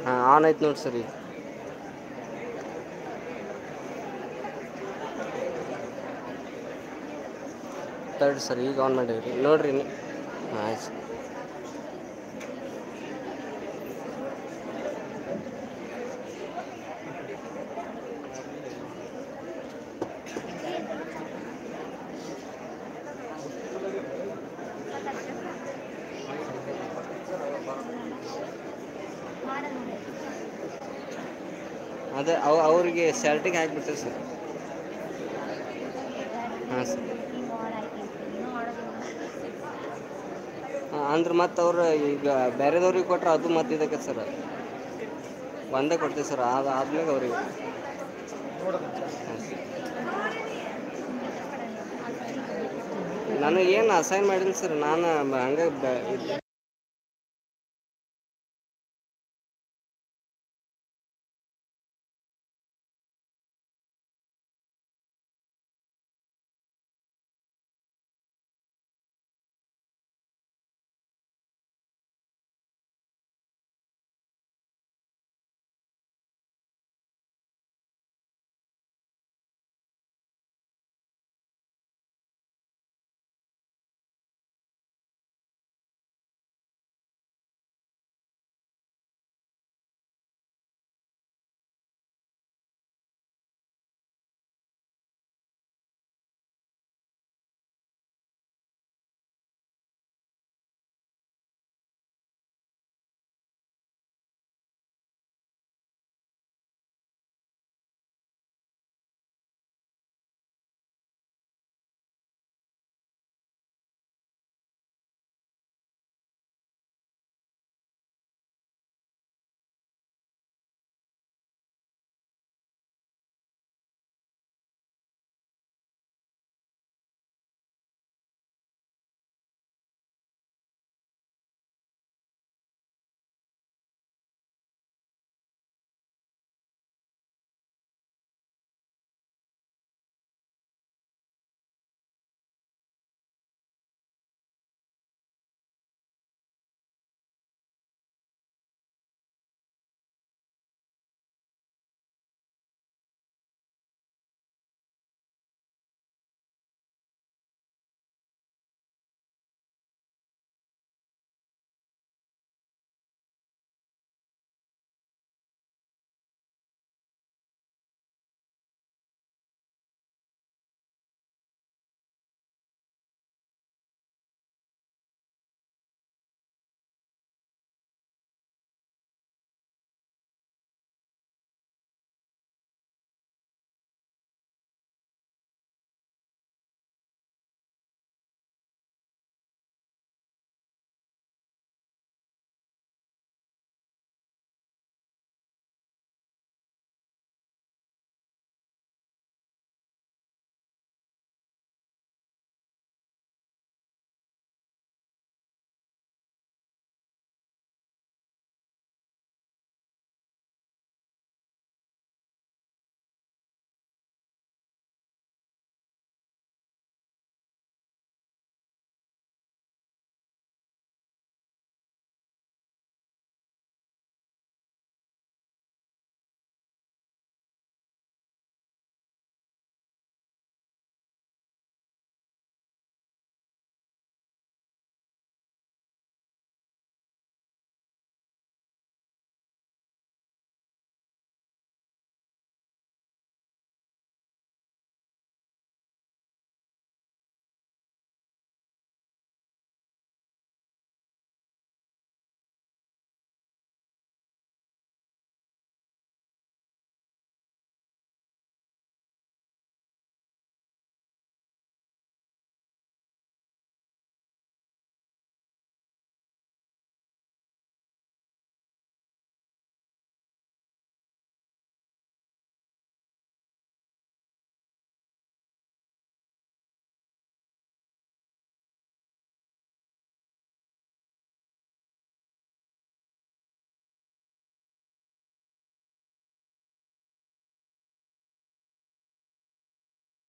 ಹಾಂ ಆನ್ ಆಯ್ತು ನೋಡಿ ಸರ್ ಈಗ ತರ್ಡ್ ಸರ್ ಈಗ ಆನ್ ಮಾಡೀವಿ ನೋಡಿರಿ ನೀವು ಹಾಂ ಆಯ್ತು ಸರ್ ಅದೇ ಅವರಿಗೆ ಸ್ಯಾಲ್ರಿಗೆ ಹಾಕಿಬಿಡ್ತೀವಿ ಸರ್ ಹಾಂ ಸರ್ ಅಂದ್ರೆ ಮತ್ತು ಅವ್ರು ಈಗ ಬೇರೆದವ್ರಿಗೆ ಕೊಟ್ರೆ ಅದು ಮತ್ತು ಇದಕ್ಕೆ ಸರ್ ಒಂದೇ ಕೊಡ್ತೀವಿ ಸರ್ ಆದ್ಮೇಲೆ ಅವ್ರಿಗೆ ನನಗೆ ಏನು ಅಸೈನ್ ಮಾಡಿಲ್ಲ ಸರ್ ನಾನು ಹಂಗೆ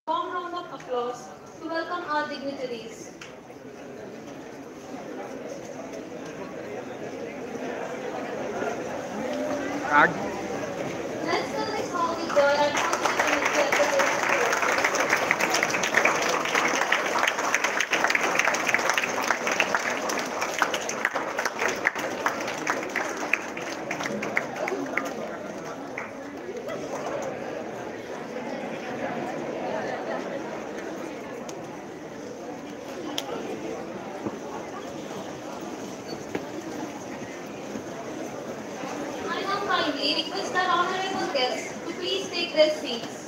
Warm round of applause to welcome our dignitaries. Let's fill this hall with joy and positive I now kindly request our honorable guests to please take their seats.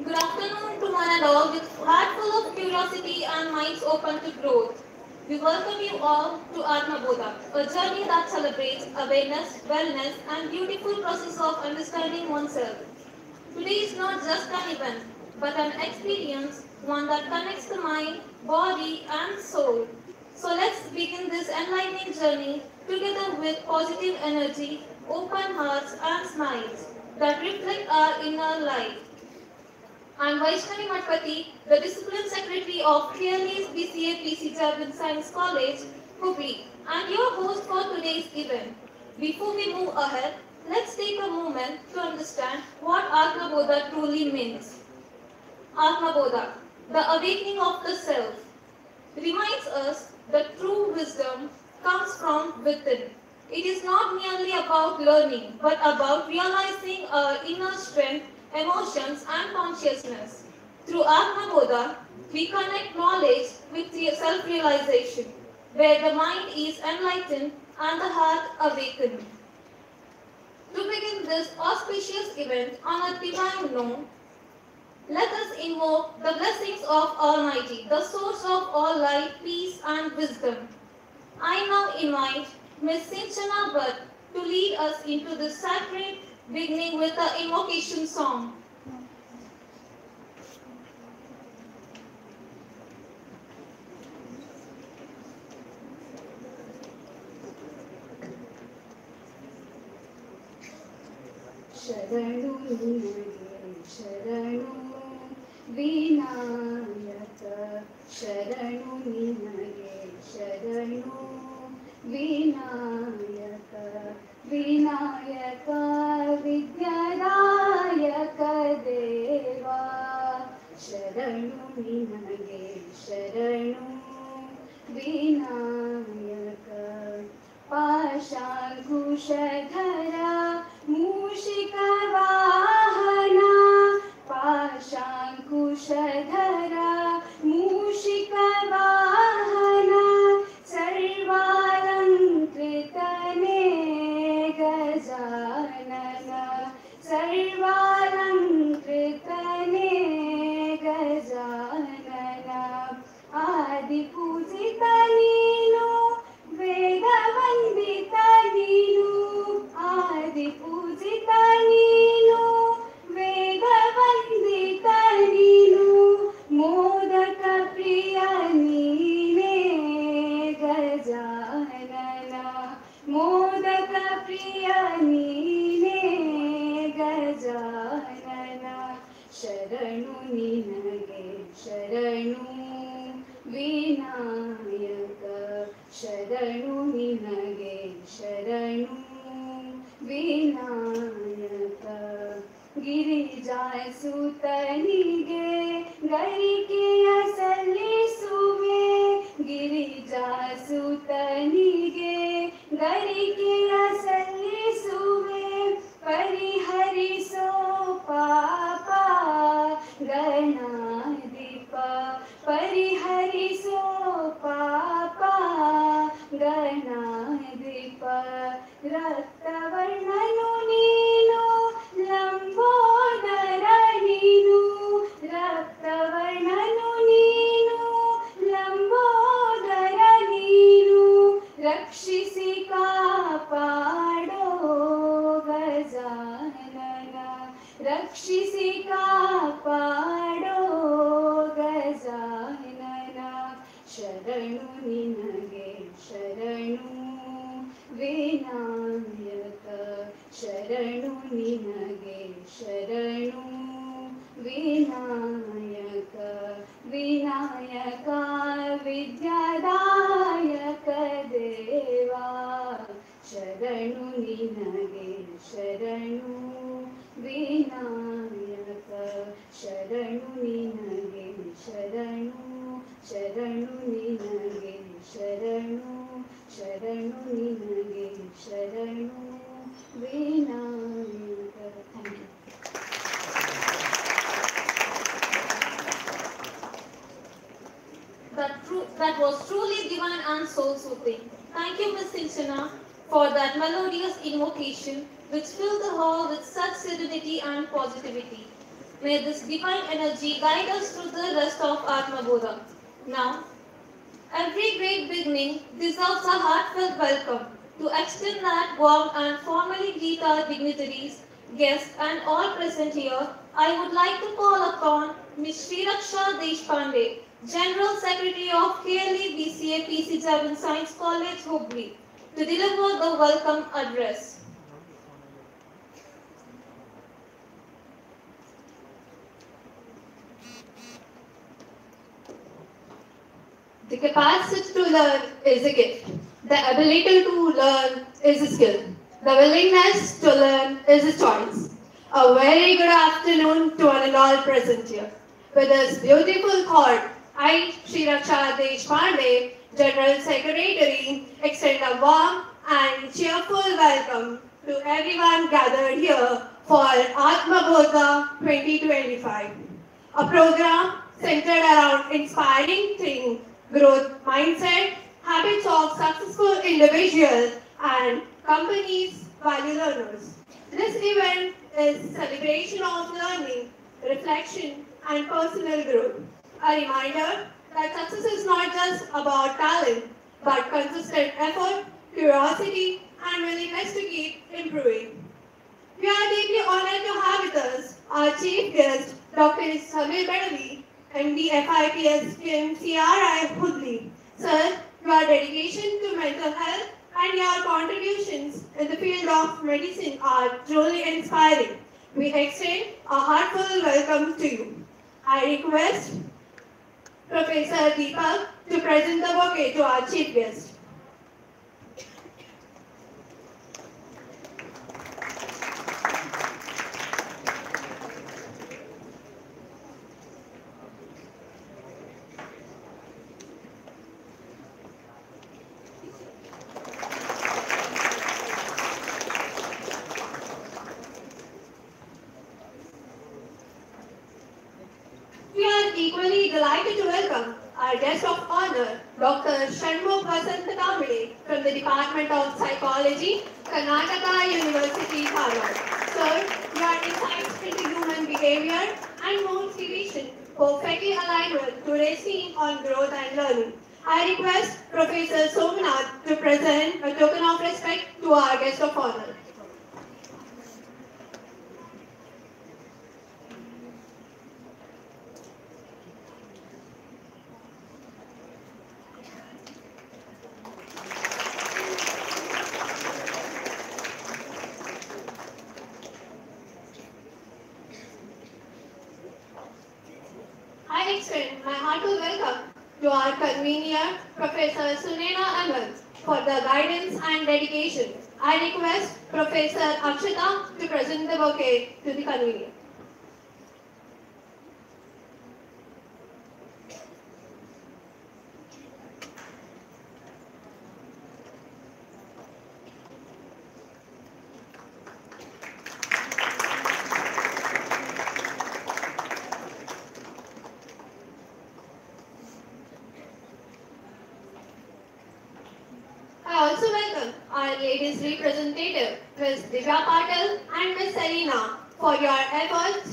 Good afternoon to one and all with heart full of curiosity and minds open to growth. We welcome you all to 𝐷𝗵𝗺𝗵, a journey that celebrates awareness, wellness and beautiful process of understanding oneself. Today is not just an event, but an experience, one that connects the mind, body and soul. So let's begin this enlightening journey together with positive energy, open hearts and smiles that reflect our inner life. I am 𝗲𝗵𝗺𝗵, the Discipline Secretary of KLES BCA PC Javan Science College, Hubbali, and your host for today's event. Before we move ahead, let's take a moment to understand what 𝐷𝗵𝗺𝗵 truly means. 𝐷𝗵𝗵𝗵, the awakening of the self, reminds us that true wisdom comes from within. It is not merely about learning, but about realizing our inner strength, emotions and consciousness. Through 𝐷𝗵𝗺𝗵, we connect knowledge with self-realization, where the mind is enlightened and the heart awakened. To begin this auspicious event on a divine note, let us invoke the blessings of Almighty, the source of all light, peace and wisdom. I now invite Ms. 𝐀𝐀𝐄 to lead us into this sacred beginning with the invocation song. ಶರಣು ನಿನಗೆ ಶರಣು ವಿನಾಯಕ ಶರಣು ನಿನಗೆ ಶರಣು ವಿನಾಯಕ ವಿನಾಯಕ ವಿದ್ಯಾದಾಯಕ ದೇವ ಶರಣು ನಿನಗೆ ಶರಣು ವಿನಾಯಕ ಪಾಶಾಂಕುಶಧರ ಮೂಷಿಕ ವಾಹನ ಪಾಶಾಂಕುಶಧರ ಮೂಷಿಕ ವಾಹನ ಸರ್ವಾಲಂಕೃತನೇ ಗಜಾನನ ಸರ್ವಾಲಂಕೃತನೇ ಗಜಾನನ ಆದಿಪೂಜಿತ ನೀನು ವೇದವಂದಿತ ನೀನು ಆದಿಪೂಜಿತ ನೀನು ವೇದವಂದಿತ ನೀನು ಮೋದಕ ಪ್ರಿಯ ನೀನೇ ಗಜಾನನ ಮೋದಕ ಪ್ರಿಯ ನೀನೇ ಗಜಾನನ ಶರಣು ನಿನಗೆ ಶರಣು ವಿನಾಯಕ ಶರಣು ನಿನಗೆ ಶರಣು ವಿನಾಯಕ ಗಿರಿಜಾಸುತನಿಗೆ ಗರಿಕೆಯ ಸಲ್ಲಿಸುವೆ ಗಿರಿಜಾಸುತನಿಗೆ ಗರಿಕೆಯ ಸಲ್ಲಿಸುವೆ ಪರಿಹರಿಸೋ ಪಾಪ ಗಣಾಧಿಪ ಪರಿಹರಿಸೋ ಪಾಪ ಗಣಾಧಿಪ ರಕ್ತವರ್ಣನು ನೀನು ಲಂಬೋದರ ನೀನು ರಕ್ತವರ್ಣನು ನೀನು ಲಂಬೋದರ ನೀನು ರಕ್ಷಿಸಿ ಕಾಪಾಡೋ ಗಜಾನನ ರಕ್ಷಿಸಿ ಕಾಪಾಡೋ 𝗕𝗲𝗪 ಶರಣು ನಿನಗೆ ಶರಣು ವಿನಾಯಕ ಶರಣು ನಿನಗೆ ಶರಣು ಶರಣು ನಿನಗೆ ಶರಣು ಶರಣು ನಿನಗೆ ಶರಣು Vinayaka. Thank you. That was truly divine and soul-soothing. Thank you, Ms. Sinchana, for that melodious invocation which filled the hall with such serenity and positivity. May this divine energy guide us through the rest of Atma Bodha. Now, every great beginning deserves a heartfelt welcome. To extend that warm and formally greet our dignitaries, guests and all present here, I would like to call upon Ms. 𝗕𝗲 𝗵𝗂𝗃𝗍, General Secretary of KLES BCA PC7 Science College, Hubbali, to deliver the welcome address. The capacity to learn is a gift. The ability to learn is a skill. The willingness to learn is a choice. A very good afternoon to one and all present here. With this beautiful thought, I, 𝗕𝗲 𝗵𝗂𝗃𝗍, General Secretary, extend a warm and cheerful welcome to everyone gathered here for Atma Bodha 2025, a program centered around inspiring thinking, growth mindset, habits of successful individuals and companies' value learners. This event is a celebration of learning, reflection, and personal growth. A reminder that success is not just about talent, but consistent effort, curiosity, and willingness to keep improving. We are deeply honored to have with us our chief guest, Dr. 𝗲𝗹𝗪, MD FIPS Kim CRI Hubbali. Sir, your dedication to mental health and your contributions in the field of medicine are truly inspiring. We extend a heartfelt welcome to you. I request Professor Deepak to present the bouquet to our chief guest. Equally delighted to welcome our guest of honor, Dr. 𝗕𝗲𝗪 from the Department of Psychology, Karnataka University, Dharwad. Sir, your insights into human behavior and motivation perfectly align with today's theme on growth and learning. I request Professor Somnath to present a token of respect to our guest of honor. I extend my heartfelt welcome to our convener, Professor Sunena Ahmed, for the guidance and dedication. I request Professor Akshata to present the bouquet to the convener. I also welcome our ladies representative, Ms. Divya Patil and Ms. Selina, for your efforts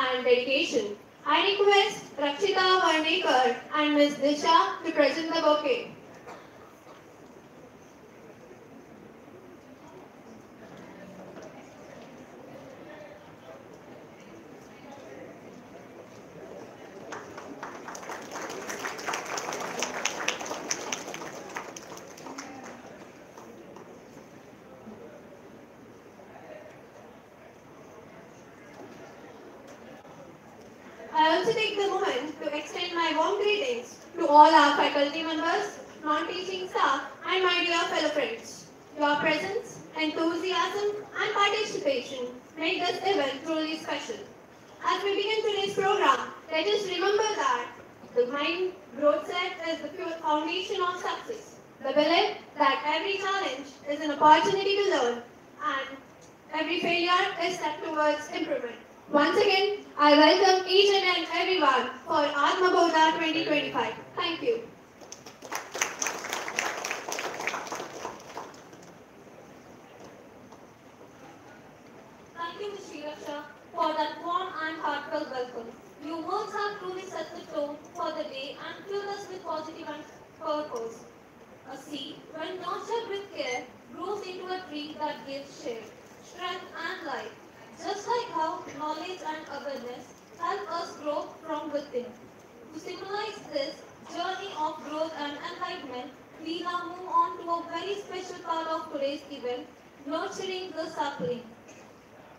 and dedication. I request Rakshita Varnekar and Ms. Disha to present the bouquet. I also take the moment to extend my warm greetings to all our faculty members, non-teaching staff, and my dear fellow friends. Your presence, enthusiasm, and participation make this event truly special. As we begin today's program, let us remember that the mind growth set is the pure foundation of success. The belief that every challenge is an opportunity to learn and every failure is step towards improvement. Once again, I welcome each and everyone for 𝐷𝗵𝗺𝗃 2025. Thank you. Thank you, Ms. Sriraksha, for that warm and heartfelt welcome. Your words have truly set the tone for the day and filled us with positive and purpose. A seed, when nurtured with care, grows into a tree that gives shade, strength, and life. Just like how knowledge and awareness help us grow from within. To symbolize this journey of growth and enlightenment, we now move on to a very special part of today's event, nurturing the sapling.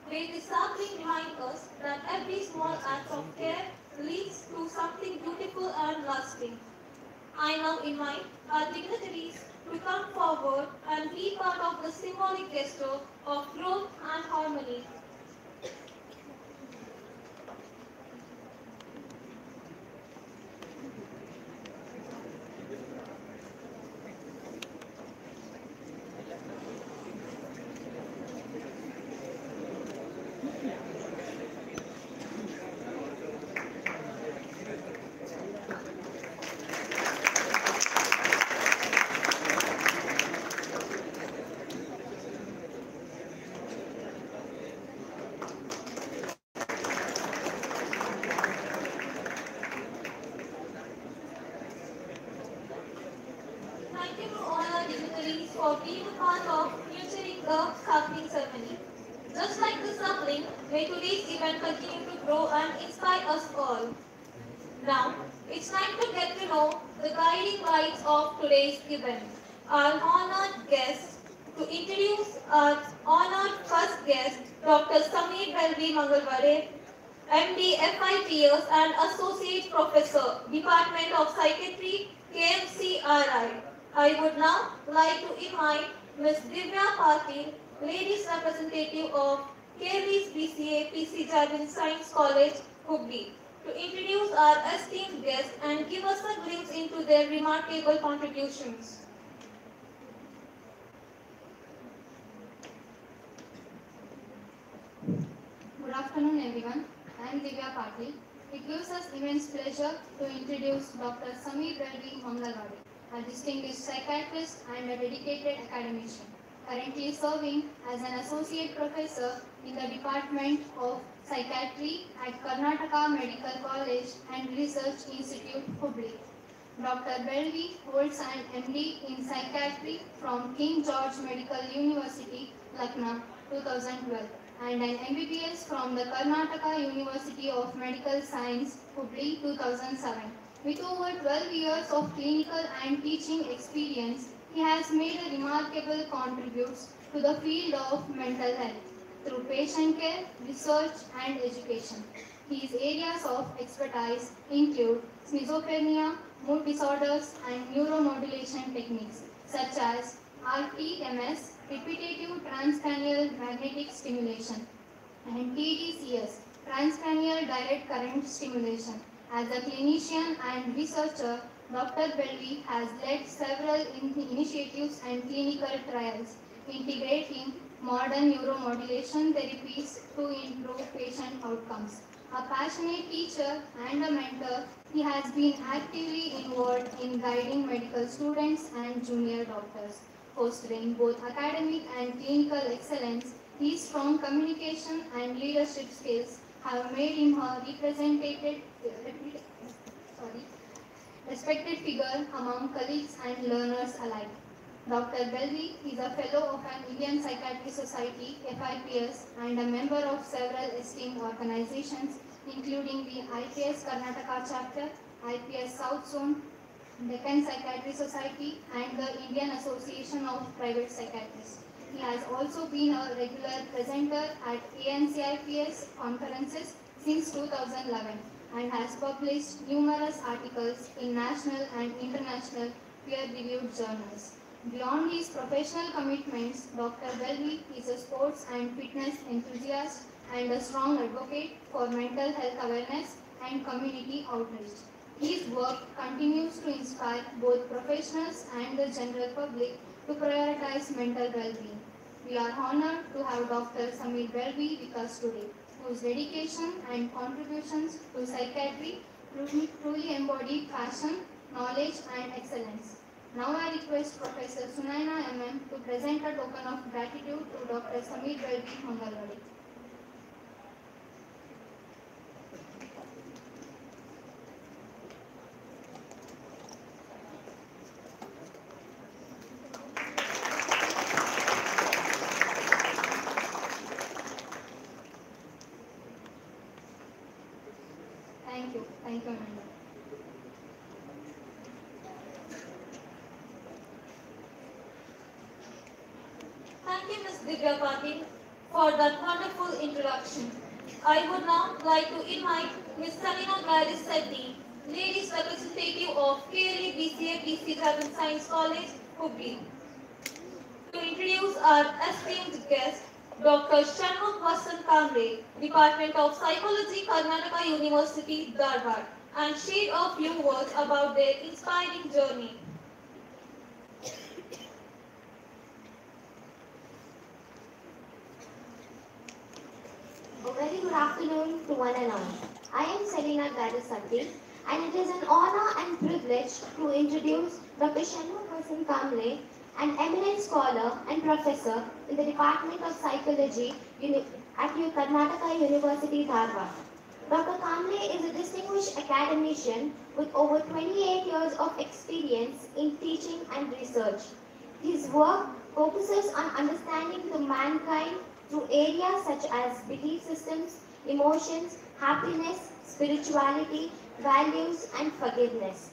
May this sapling remind us that every small act of care leads to something beautiful and lasting. I now invite our dignitaries to come forward and be part of the symbolic gesture of growth and harmony. Thank you to all our dignitaries for being a part of nurturing the sapling ceremony. Just like the sapling, may today's event continue to grow and inspire us all. Now, it's time to get to know the guiding lights of today's event. Our honored guest, to introduce our honored first guest, Dr. 𝗲𝗹𝗳-A𝘄𝗍𝗵, MD, FIPS and Associate Professor, Department of Psychiatry, KMCRI. I would now like to invite Ms. Divya Patil, Ladies Representative of KLES BCA PC Jargon Science College, Hubbali, to introduce our esteemed guests and give us a glimpse into their remarkable contributions. Good afternoon, everyone. I am Divya Patil. It gives us immense pleasure to introduce Dr. 𝗲𝗹𝗳-A𝘄𝗍𝗵, a distinguished psychiatrist and a dedicated academician, currently serving as an associate professor in the Department of Psychiatry at Karnataka Medical College and Research Institute, Hubbali. Dr. 𝗲𝗵𝗍 holds an MD in Psychiatry from King George Medical University, Lucknow, 2012. And an MBBS from the Karnataka University of Medical Science, Hubbali, 2007. With over 12 years of clinical and teaching experience, he has made a remarkable contribution to the field of mental health through patient care, research, and education. His areas of expertise include schizophrenia, mood disorders, and neuromodulation techniques such as RTMS, repetitive transcranial magnetic stimulation, and TDCS, transcranial direct current stimulation. As a clinician and researcher, Dr. 𝗲𝗵𝗍 has led several initiatives and clinical trials integrating modern neuromodulation therapies to improve patient outcomes. A passionate teacher and a mentor, he has been actively involved in guiding medical students and junior doctors, fostering both academic and clinical excellence. His strong communication and leadership skills have made him a respected figure among colleagues and learners alike. Dr. 𝗲𝗵𝗍 is a fellow of an Indian Psychiatry Society, FIPS, and a member of several esteemed organizations, including the IPS Karnataka chapter, IPS South Zone, Deccan Psychiatry Society, and the Indian Association of Private Psychiatrists. He has also been a regular presenter at ANCIPS conferences since 2011. and has published numerous articles in national and international peer-reviewed journals. Beyond his professional commitments, Dr. 𝗀𝗵 is a sports and fitness enthusiast and a strong advocate for mental health awareness and community outreach. His work continues to inspire both professionals and the general public to prioritize mental well-being. We are honored to have Dr. 𝗲𝗵𝗵 with us today, whose dedication and contributions to psychiatry truly embody passion, knowledge, and excellence. Now I request Professor Sunaina MM to present a token of gratitude to Dr. 𝗲𝗵𝗵-Mangalwadi. Thank you, Amanda. Thank you, Ms. Divya Patil, for that wonderful introduction. I would now like to invite Ms. Salina Gladys Sethi, Ladies Representative of KLES BCA PC7 Science College, Hubbali, to introduce our esteemed guest, Dr. 𝗕𝗲𝗃𝗄𝗏, Department of Psychology, Karnataka University, Dharwad, and share a few words about their inspiring journey. A very good afternoon to one and all. I am Salina Gladys Sethi, and it is an honor and privilege to introduce Dr. 𝗕𝗲𝗃𝗄𝗏, an eminent scholar and professor in the Department of Psychology at Karnataka University, Dharwad. Dr. 𝗕𝗏 is a distinguished academician with over 28 years of experience in teaching and research. His work focuses on understanding the mankind through areas such as belief systems, emotions, happiness, spirituality, values, and forgiveness.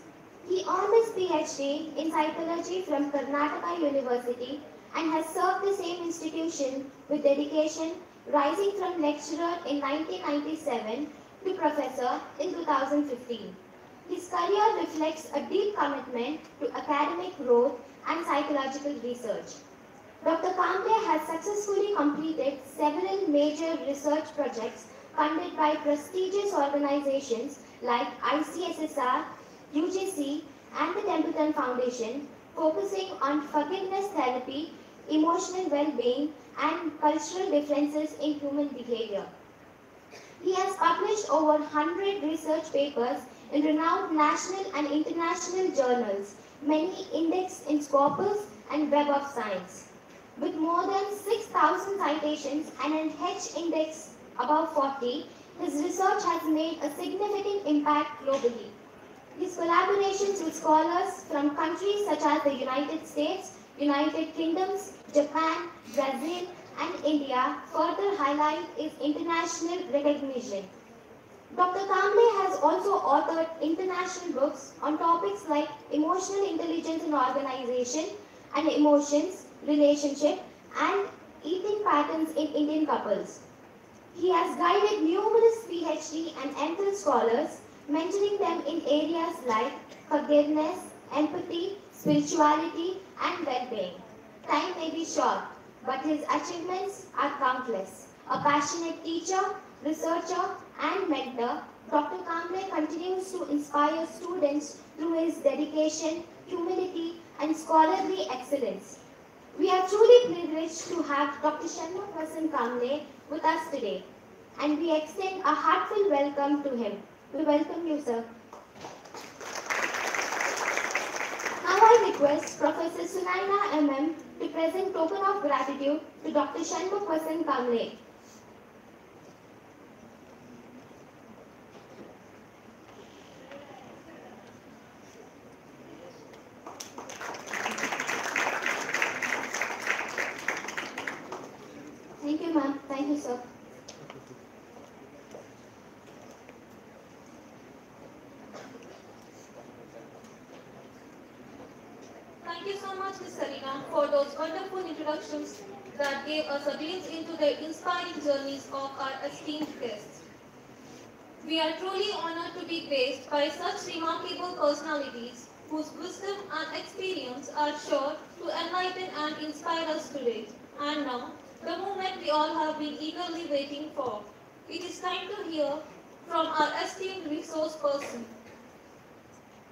He earned his PhD in psychology from Karnataka University and has served the same institution with dedication, rising from lecturer in 1997 to professor in 2015. His career reflects a deep commitment to academic growth and psychological research. Dr. 𝗕𝗏 has successfully completed several major research projects funded by prestigious organizations like ICSSR, UGC, and the Templeton Foundation, focusing on forgiveness therapy, emotional well-being, and cultural differences in human behavior. He has published over 100 research papers in renowned national and international journals, many indexed in Scopus and Web of Science. With more than 6,000 citations and an H index above 40, his research has made a significant impact globally. His collaborations with scholars from countries such as the United States, United Kingdoms, Japan, Brazil, and India further highlight his international recognition. Dr. 𝗕𝗏 has also authored international books on topics like emotional intelligence in organization and emotions, relationship, and eating patterns in Indian couples. He has guided numerous PhD and MPhil scholars, mentoring them in areas like forgiveness, empathy, spirituality, and well-being. Time may be short, but his achievements are countless. A passionate teacher, researcher, and mentor, Dr. 𝗕𝗏 continues to inspire students through his dedication, humility, and scholarly excellence. We are truly privileged to have Dr. 𝗕𝗲𝗃𝗄𝗏 with us today, and we extend a heartfelt welcome to him. We welcome you, sir. Now I request Professor Sunaina MM to present token of gratitude to Dr. 𝗕𝗲𝗃𝗄𝗏. Thank you, ma'am. Thank you, sir. Thank you so much, Ms. Salina, for those wonderful introductions that gave us a glimpse into the inspiring journeys of our esteemed guests. We are truly honored to be graced by such remarkable personalities whose wisdom and experience are sure to enlighten and inspire us today. And now, the moment we all have been eagerly waiting for. It is time to hear from our esteemed resource person.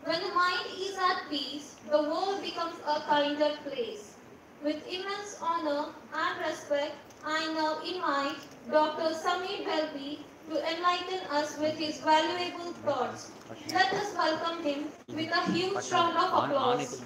When the mind is at peace, the world becomes a kinder place. With immense honor and respect, I now invite Dr. 𝗲𝗵𝗵 to enlighten us with his valuable thoughts. Let us welcome him with a huge round of applause.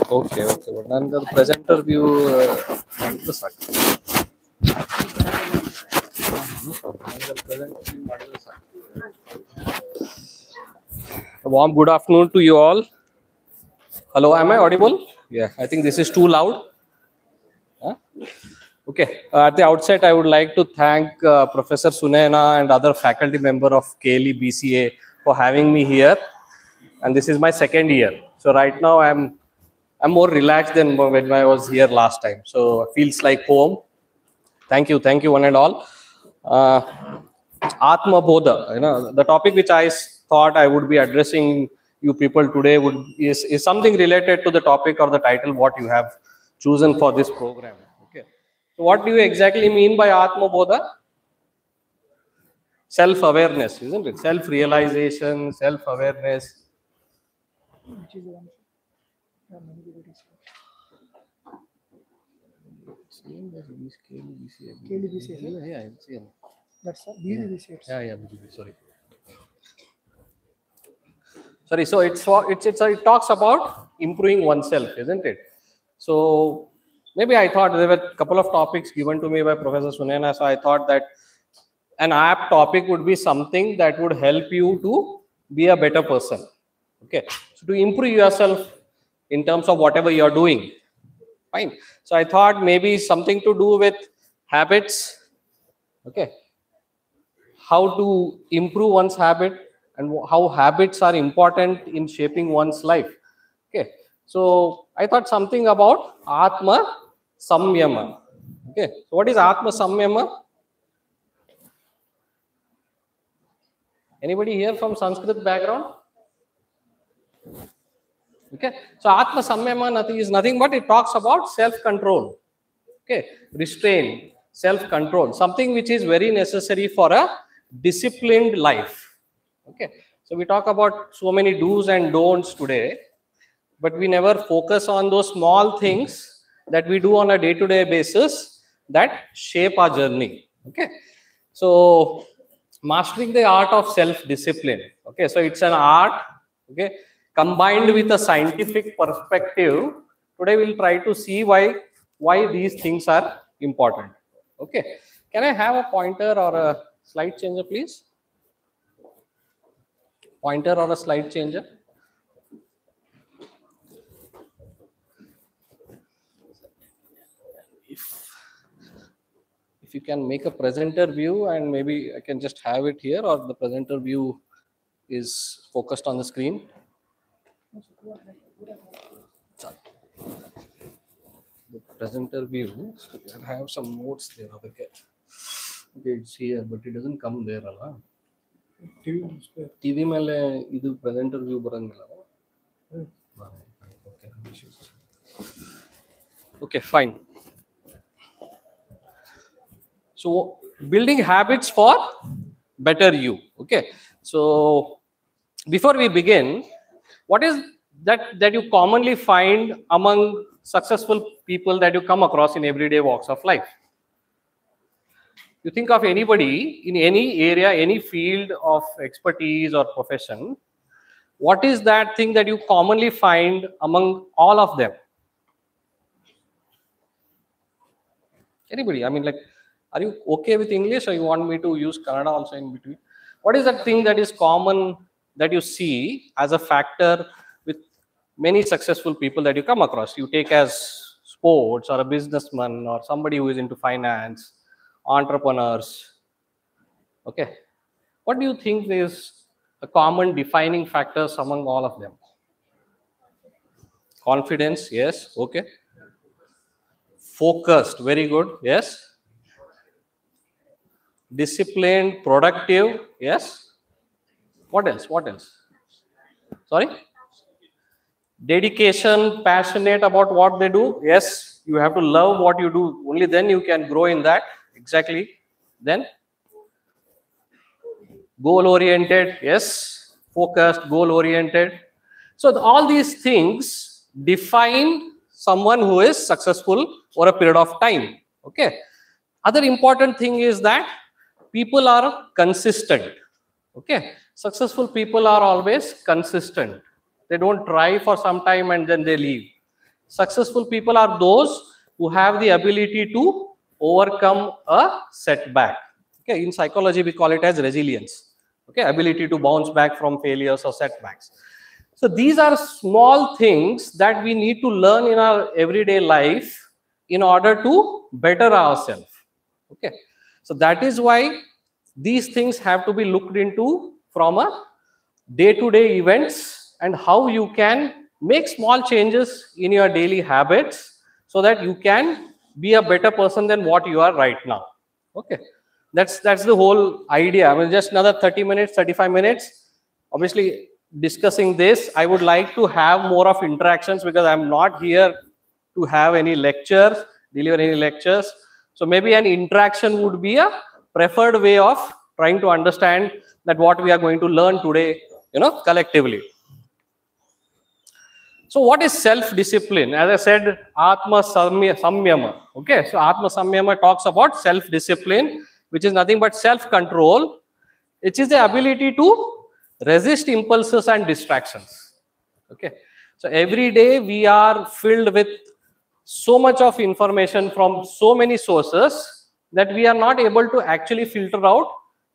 Okay, but then the presenter view A warm good afternoon to you all. Hello, am I audible? Yeah, I think this is too loud. Huh? Okay, at the outset, I would like to thank Professor Sunaina and other faculty member of KLE BCA for having me here. And this is my second year. So right now I'm more relaxed than when I was here last time. So it feels like home. Thank you one and all. Atma Bodha, the topic which I thought I would be addressing you people today is something related to the topic or the title what you have chosen for this program. Okay. So what do you exactly mean by Atma Bodha? Self-awareness, isn't it? Self-realization, self-awareness. Sorry, so it talks about improving oneself, isn't it? So maybe I thought there were a couple of topics given to me by Professor Sunaina, so I thought that an apt topic would be something that would help you to be a better person. Okay, so to improve yourself in terms of whatever you're doing. Fine. So I thought maybe something to do with habits. Okay. How to improve one's habit and how habits are important in shaping one's life. Okay. So I thought something about Atma Samyama. Okay. So what is Atma Samyama? Anybody here from Sanskrit background? Okay, so Atma Samyama is nothing but it talks about self-control, okay, restraint, self-control, something which is very necessary for a disciplined life. Okay, so we talk about so many do's and don'ts today, but we never focus on those small things that we do on a day-to-day basis that shape our journey. Okay, so mastering the art of self-discipline. Okay, so it's an art. Okay. Combined with a scientific perspective, today we'll try to see why these things are important. Okay, can I have a pointer or a slide changer, please? Pointer or a slide changer? If you can make a presenter view, and maybe I can just have it here, or the presenter view is focused on the screen. The presenter view, I have some notes there. Okay, it's here, but it doesn't come there. TV mele idu presenter view barangilla. Okay, fine. So building habits for better you. Okay, so before we begin, what is that you commonly find among successful people that you come across in everyday walks of life? you think of anybody in any area, any field of expertise or profession, what is that thing that you commonly find among all of them? Anybody? I mean, like, are you okay with English or you want me to use Kannada also in between? What is that thing that is common that you see as a factor with many successful people that you come across? You take as sports or a businessman or somebody who is into finance, entrepreneurs. Okay. What do you think is a common defining factors among all of them? Confidence, yes. Okay. Focused, very good, yes. Disciplined, productive, yes. What else? What else? Sorry? Dedication, passionate about what they do, yes. You have to love what you do, only then you can grow in that. Exactly. Then goal oriented, yes. Focused, goal oriented. So all these things define someone who is successful over a period of time. Okay. Other important thing is that people are consistent. Okay. Successful people are always consistent. They don't try for some time and then they leave. Successful people are those who have the ability to overcome a setback. Okay. In psychology, we call it as resilience. Okay. Ability to bounce back from failures or setbacks. So these are small things that we need to learn in our everyday life in order to better ourselves. Okay. So that is why these things have to be looked into from a day-to-day events and how you can make small changes in your daily habits so that you can be a better person than what you are right now. Okay. That's the whole idea. I mean, just another 30 minutes, 35 minutes. Obviously, discussing this, I would like to have more of interactions because I'm not here to have any lectures, deliver any lectures. So maybe an interaction would be a preferred way of trying to understand that what we are going to learn today, collectively. So what is self-discipline? As I said, Atma Samyama. Okay, so Atma Samyama talks about self-discipline, which is nothing but self-control, which is the ability to resist impulses and distractions. Okay, so every day we are filled with so much of information from so many sources that we are not able to actually filter out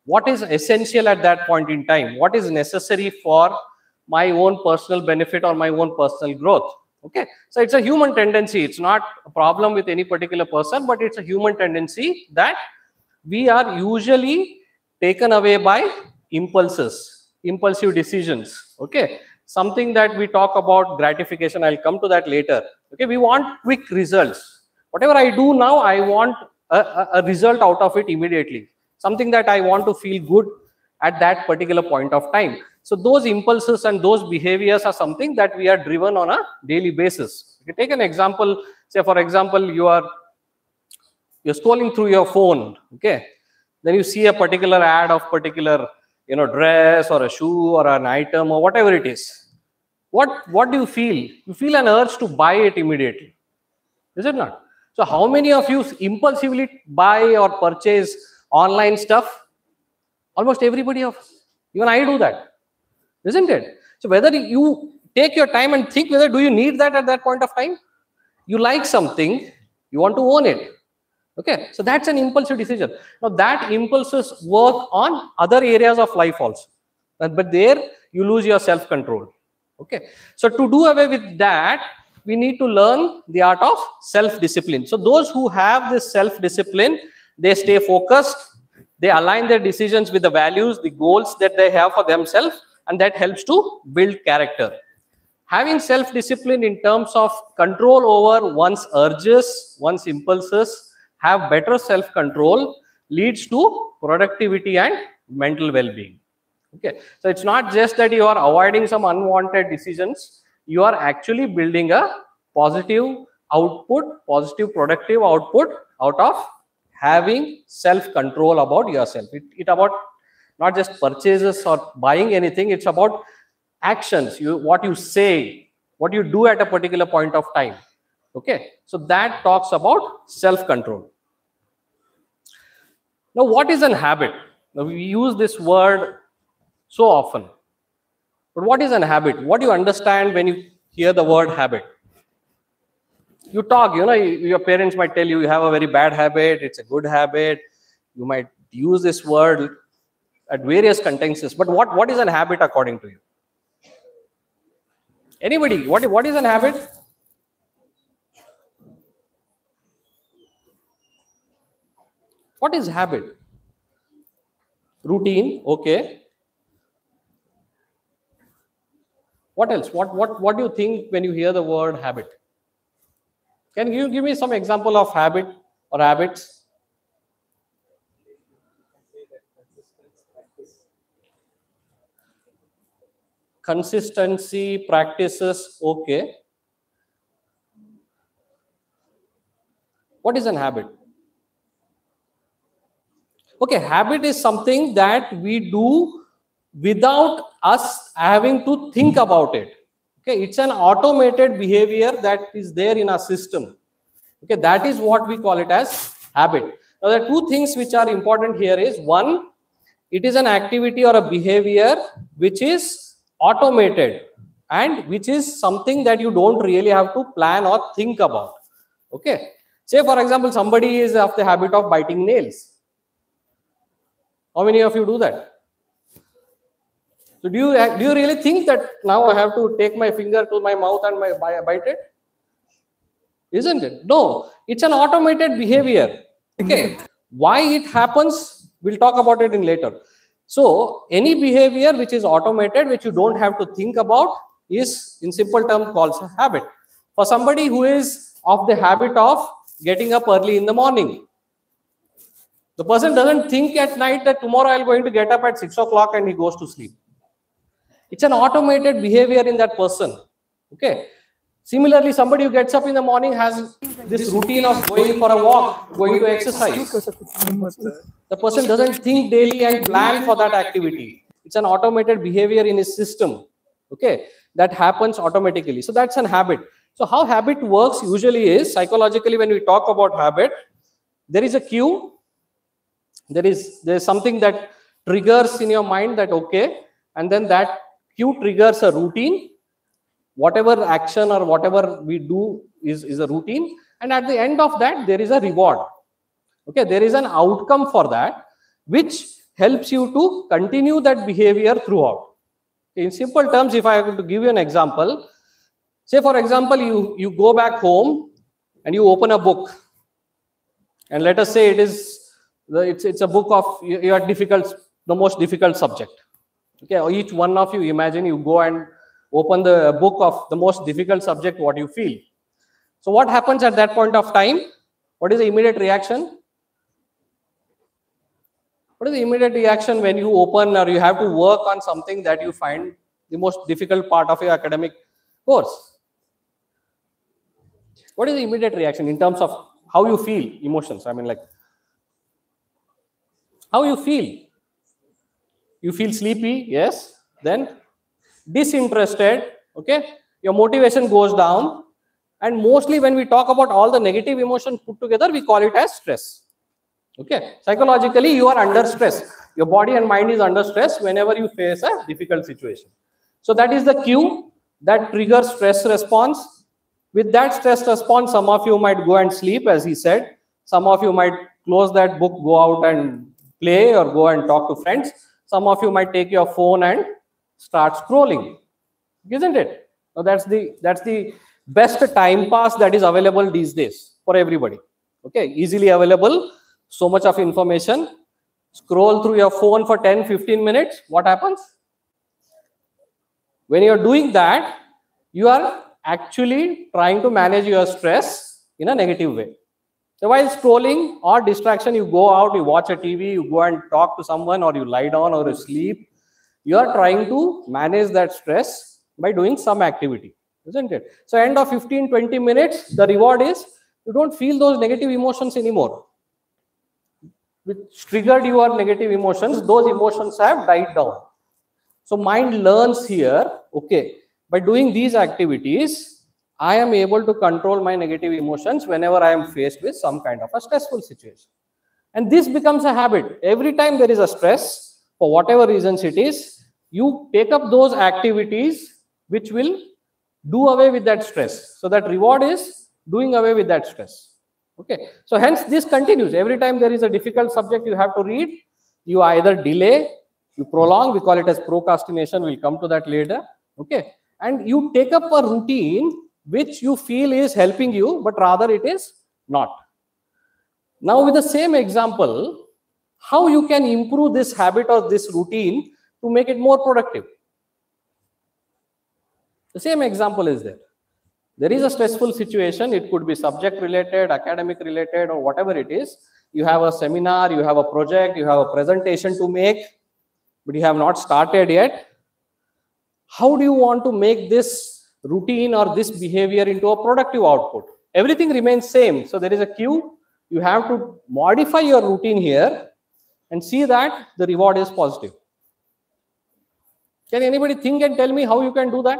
what is essential at that point in time, what is necessary for my own personal benefit or my own personal growth. Okay, so it's a human tendency. It's not a problem with any particular person, but it's a human tendency that we are usually taken away by impulses, impulsive decisions. Okay, something that we talk about gratification, I'll come to that later. Okay, we want quick results. Whatever I do now, I want a result out of it immediately. Something that I want to feel good at that particular point of time. So those impulses and those behaviors are something that we are driven on a daily basis. You take an example, say for example, you're scrolling through your phone, okay? Then you see a particular ad of particular dress or a shoe or an item or whatever it is. What do you feel? You feel an urge to buy it immediately. Is it not? So how many of you impulsively buy or purchase online stuff? Almost everybody of us. Even I do that. Isn't it? So whether you take your time and think whether do you need that at that point of time? You like something, you want to own it. Okay, so that's an impulsive decision. Now that impulses work on other areas of life also. But there you lose your self-control. Okay, so to do away with that, we need to learn the art of self-discipline. So those who have this self-discipline, they stay focused, they align their decisions with the values, the goals that they have for themselves, and that helps to build character. Having self-discipline in terms of control over one's urges, one's impulses, have better self-control leads to productivity and mental well-being. Okay, so it's not just that you are avoiding some unwanted decisions, you are actually building a positive output, positive productive output out of having self-control about yourself. It's about not just purchases or buying anything, it's about actions, what you say, what you do at a particular point of time. Okay, so that talks about self-control. Now, what is an habit? Now, we use this word so often. But what is an habit? What do you understand when you hear the word habit? You talk, your parents might tell you, you have a very bad habit, it's a good habit. You might use this word at various contexts. But what is an habit according to you? Anybody, what is an habit? What is habit? Routine, okay. What else? What do you think when you hear the word habit? Can you give me some example of habit or habits? Consistency, practices, okay. What is an habit? Okay, habit is something that we do without us having to think about it. Okay, it's an automated behavior that is there in our system. Okay, that is what we call it as habit. Now, there are two things which are important here is, one, it is an activity or a behavior which is automated and which is something that you don't really have to plan or think about. Okay, say for example, somebody is of the habit of biting nails. How many of you do that? So do you really think that now I have to take my finger to my mouth and bite it? Isn't it? No, it's an automated behavior. Okay, why it happens, we'll talk about it in later. So any behavior which is automated, which you don't have to think about, is in simple terms called a habit. For somebody who is of the habit of getting up early in the morning, the person doesn't think at night that tomorrow I'm going to get up at 6 o'clock and he goes to sleep. It's an automated behavior in that person. Okay. Similarly, somebody who gets up in the morning has this routine of going for a walk, going to exercise. The person doesn't think daily and plan for that activity. It's an automated behavior in his system. Okay. That happens automatically. So that's an habit. So how habit works usually is, psychologically, when we talk about habit, there is a cue. There's something that triggers in your mind that, okay, and then that cue triggers a routine. Whatever action or whatever we do is a routine. And at the end of that, there is a reward. Okay, there is an outcome for that, which helps you to continue that behavior throughout. In simple terms, if I were to give you an example, say for example, you go back home and you open a book. And let us say it's a book of your the most difficult subject. Okay, each one of you, imagine you go and open the book of the most difficult subject, what you feel. So what happens at that point of time? What is the immediate reaction? What is the immediate reaction when you open or you have to work on something that you find the most difficult part of your academic course? What is the immediate reaction in terms of how you feel, emotions? I mean, like, how you feel? You feel sleepy, yes. Then disinterested, okay. Your motivation goes down. And mostly when we talk about all the negative emotions put together, we call it as stress. Okay. Psychologically, you are under stress. Your body and mind is under stress whenever you face a difficult situation. So that is the cue that triggers stress response. With that stress response, some of you might go and sleep, as he said. Some of you might close that book, go out and play or go and talk to friends. Some of you might take your phone and start scrolling, isn't it? Now that's the best time pass that is available these days for everybody. Okay, easily available, so much of information. Scroll through your phone for 10-15 minutes. What happens? When you're doing that, you are actually trying to manage your stress in a negative way. So while scrolling or distraction, you go out, you watch a TV, you go and talk to someone, or you lie down or you sleep. You are trying to manage that stress by doing some activity, isn't it? So end of 15-20 minutes, the reward is you don't feel those negative emotions anymore. Which triggered your negative emotions, those emotions have died down. So mind learns here, okay, by doing these activities, I am able to control my negative emotions whenever I am faced with some kind of a stressful situation. And this becomes a habit. Every time there is a stress, for whatever reasons it is, you take up those activities which will do away with that stress. So that reward is doing away with that stress. Okay. So hence this continues. Every time there is a difficult subject you have to read, you either delay, you prolong, we call it as procrastination, we'll come to that later. Okay. And you take up a routine which you feel is helping you, but rather it is not. Now with the same example, how you can improve this habit or this routine to make it more productive? The same example is there. There is a stressful situation. It could be subject related, academic related, or whatever it is. You have a seminar, you have a project, you have a presentation to make, but you have not started yet. How do you want to make this routine or this behavior into a productive output? Everything remains same. So there is a cue. You have to modify your routine here and see that the reward is positive. Can anybody think and tell me how you can do that?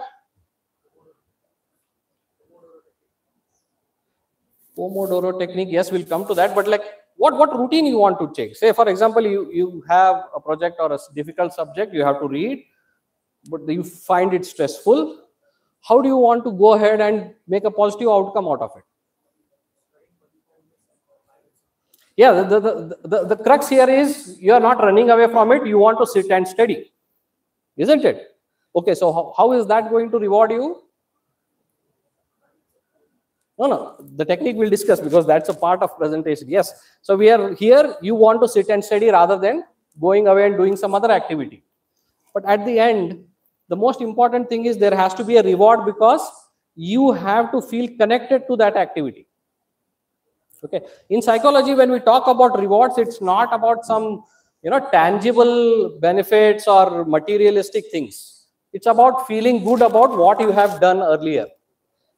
Pomodoro technique, yes, we'll come to that. But like, what routine you want to take? Say, for example, you have a project or a difficult subject you have to read, but you find it stressful. How do you want to go ahead and make a positive outcome out of it? Yeah, the crux here is you are not running away from it. You want to sit and study, isn't it? Okay, so how is that going to reward you? No, the technique we'll discuss because that's a part of presentation. Yes, so we are here, you want to sit and study rather than going away and doing some other activity. But at the end, the most important thing is there has to be a reward because you have to feel connected to that activity. Okay, in psychology, when we talk about rewards, it's not about some tangible benefits or materialistic things. It's about feeling good about what you have done earlier.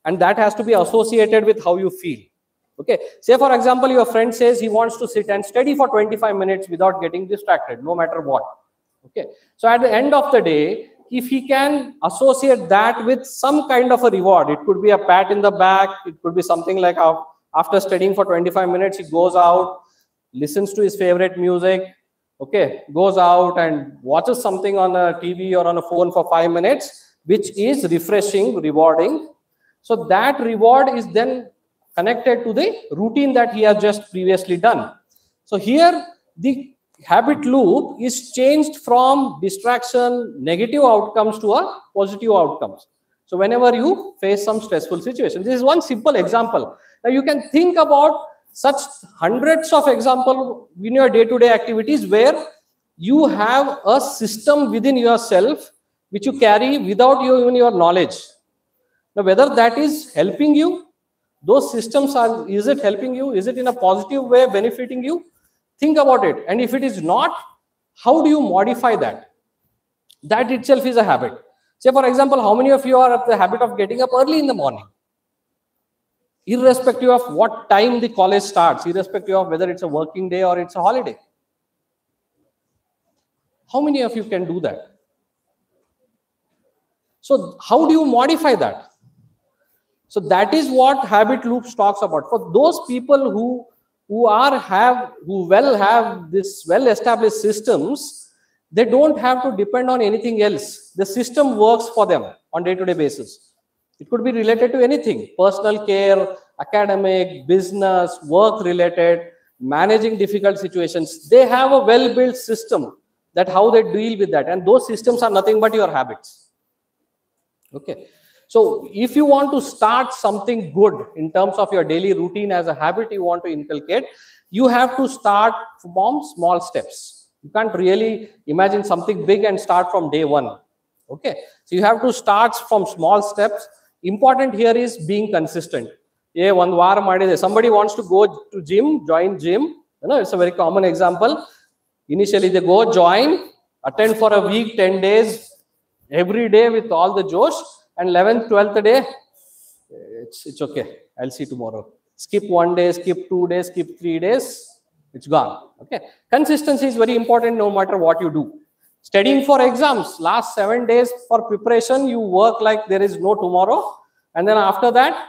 And that has to be associated with how you feel. Okay, say for example, your friend says he wants to sit and study for 25 minutes without getting distracted, no matter what. Okay, so at the end of the day, if he can associate that with some kind of a reward, it could be a pat in the back, it could be something like after studying for 25 minutes, he goes out, listens to his favorite music, okay, goes out and watches something on a TV or on a phone for 5 minutes, which is refreshing, rewarding. So that reward is then connected to the routine that he has just previously done. So here the habit loop is changed from distraction, negative outcomes to a positive outcomes. So whenever you face some stressful situation, this is one simple example. Now you can think about such hundreds of examples in your day-to-day activities where you have a system within yourself which you carry without even your knowledge. Now, whether that is helping you, those systems are, is it helping you? Is it in a positive way benefiting you? Think about it. And if it is not, how do you modify that? That itself is a habit. Say, for example, how many of you are of the habit of getting up early in the morning? Irrespective of what time the college starts, irrespective of whether it's a working day or it's a holiday. How many of you can do that? So how do you modify that? So that is what habit loops talks about. For those people who have this well-established systems, they don't have to depend on anything else. The system works for them on day-to-day basis. It could be related to anything: personal care, academic, business, work-related, managing difficult situations. They have a well-built system that how they deal with that. And those systems are nothing but your habits. Okay. So if you want to start something good in terms of your daily routine as a habit you want to inculcate, you have to start from small steps. You can't really imagine something big and start from day one. Okay. So you have to start from small steps. Important here is being consistent. Somebody wants to go to gym, join gym. It's a very common example. Initially they go, join, attend for a week, 10 days, every day with all the josh. And 11th, 12th day, it's okay. I'll see tomorrow. Skip 1 day, skip 2 days, skip 3 days. It's gone. Okay. Consistency is very important no matter what you do. Studying for exams, last 7 days for preparation, you work like there is no tomorrow. And then after that,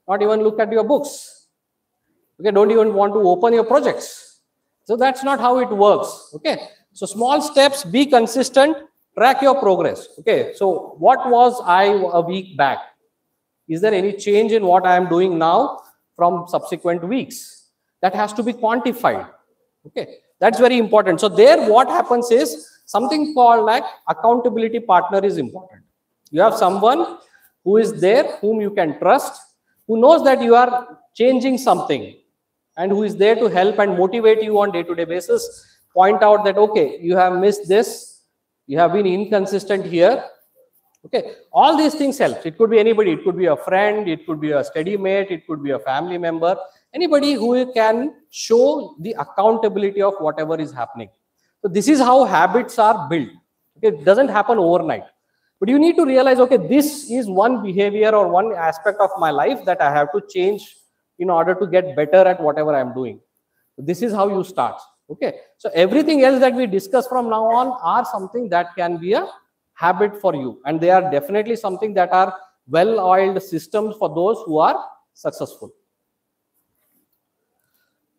not even look at your books. Okay. Don't even want to open your projects. So that's not how it works. Okay. So small steps, be consistent, track your progress. Okay. So what was I a week back? Is there any change in what I am doing now from subsequent weeks? That has to be quantified. Okay. That's very important. So there what happens is something called like accountability partner is important. You have someone who is there, whom you can trust, who knows that you are changing something, and who is there to help and motivate you on day-to-day basis, point out that, okay, you have missed this, you have been inconsistent here. Okay, all these things help. It could be anybody, it could be a friend, it could be a study mate, it could be a family member, anybody who can show the accountability of whatever is happening. So this is how habits are built. Okay, it doesn't happen overnight. But you need to realize, okay, this is one behavior or one aspect of my life that I have to change in order to get better at whatever I'm doing. This is how you start. Okay, so everything else that we discuss from now on are something that can be a habit for you, and they are definitely something that are well-oiled systems for those who are successful.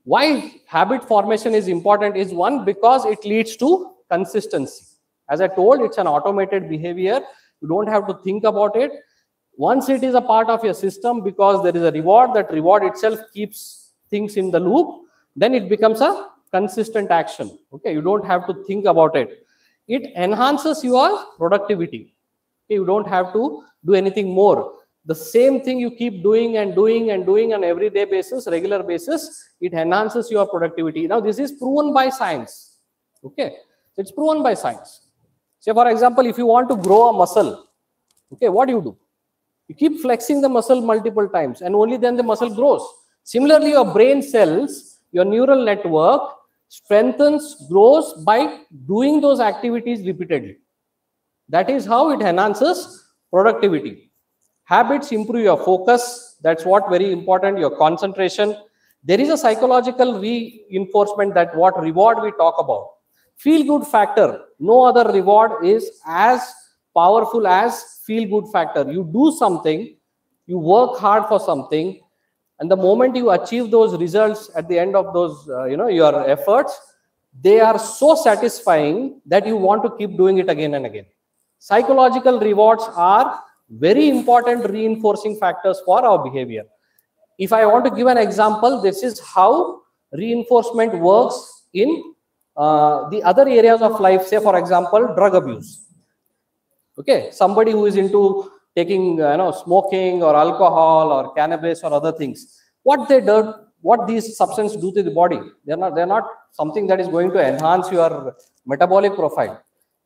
Why habit formation is important is, one, because it leads to consistency. As I told, it's an automated behavior. You don't have to think about it. Once it is a part of your system, because there is a reward, that reward itself keeps things in the loop, then it becomes a consistent action. Okay, you don't have to think about it. It enhances your productivity. Okay, you don't have to do anything more. The same thing you keep doing and doing and doing on everyday basis, regular basis, it enhances your productivity. Now, this is proven by science. Okay, it's proven by science. Say, for example, if you want to grow a muscle, okay, what do? You keep flexing the muscle multiple times, and only then the muscle grows. Similarly, your brain cells, your neural network strengthens, grows by doing those activities repeatedly. That is how it enhances productivity. Habits improve your focus. That's what very important, your concentration. There is a psychological reinforcement, that what reward we talk about. Feel-good factor. No other reward is as powerful as feel-good factor. You do something, you work hard for something, and the moment you achieve those results at the end of those, your efforts, they are so satisfying that you want to keep doing it again and again. Psychological rewards are very important reinforcing factors for our behavior. If I want to give an example, this is how reinforcement works in the other areas of life. Say, for example, drug abuse. Okay, somebody who is into taking smoking or alcohol or cannabis or other things, what these substances do to the body, they're not something that is going to enhance your metabolic profile.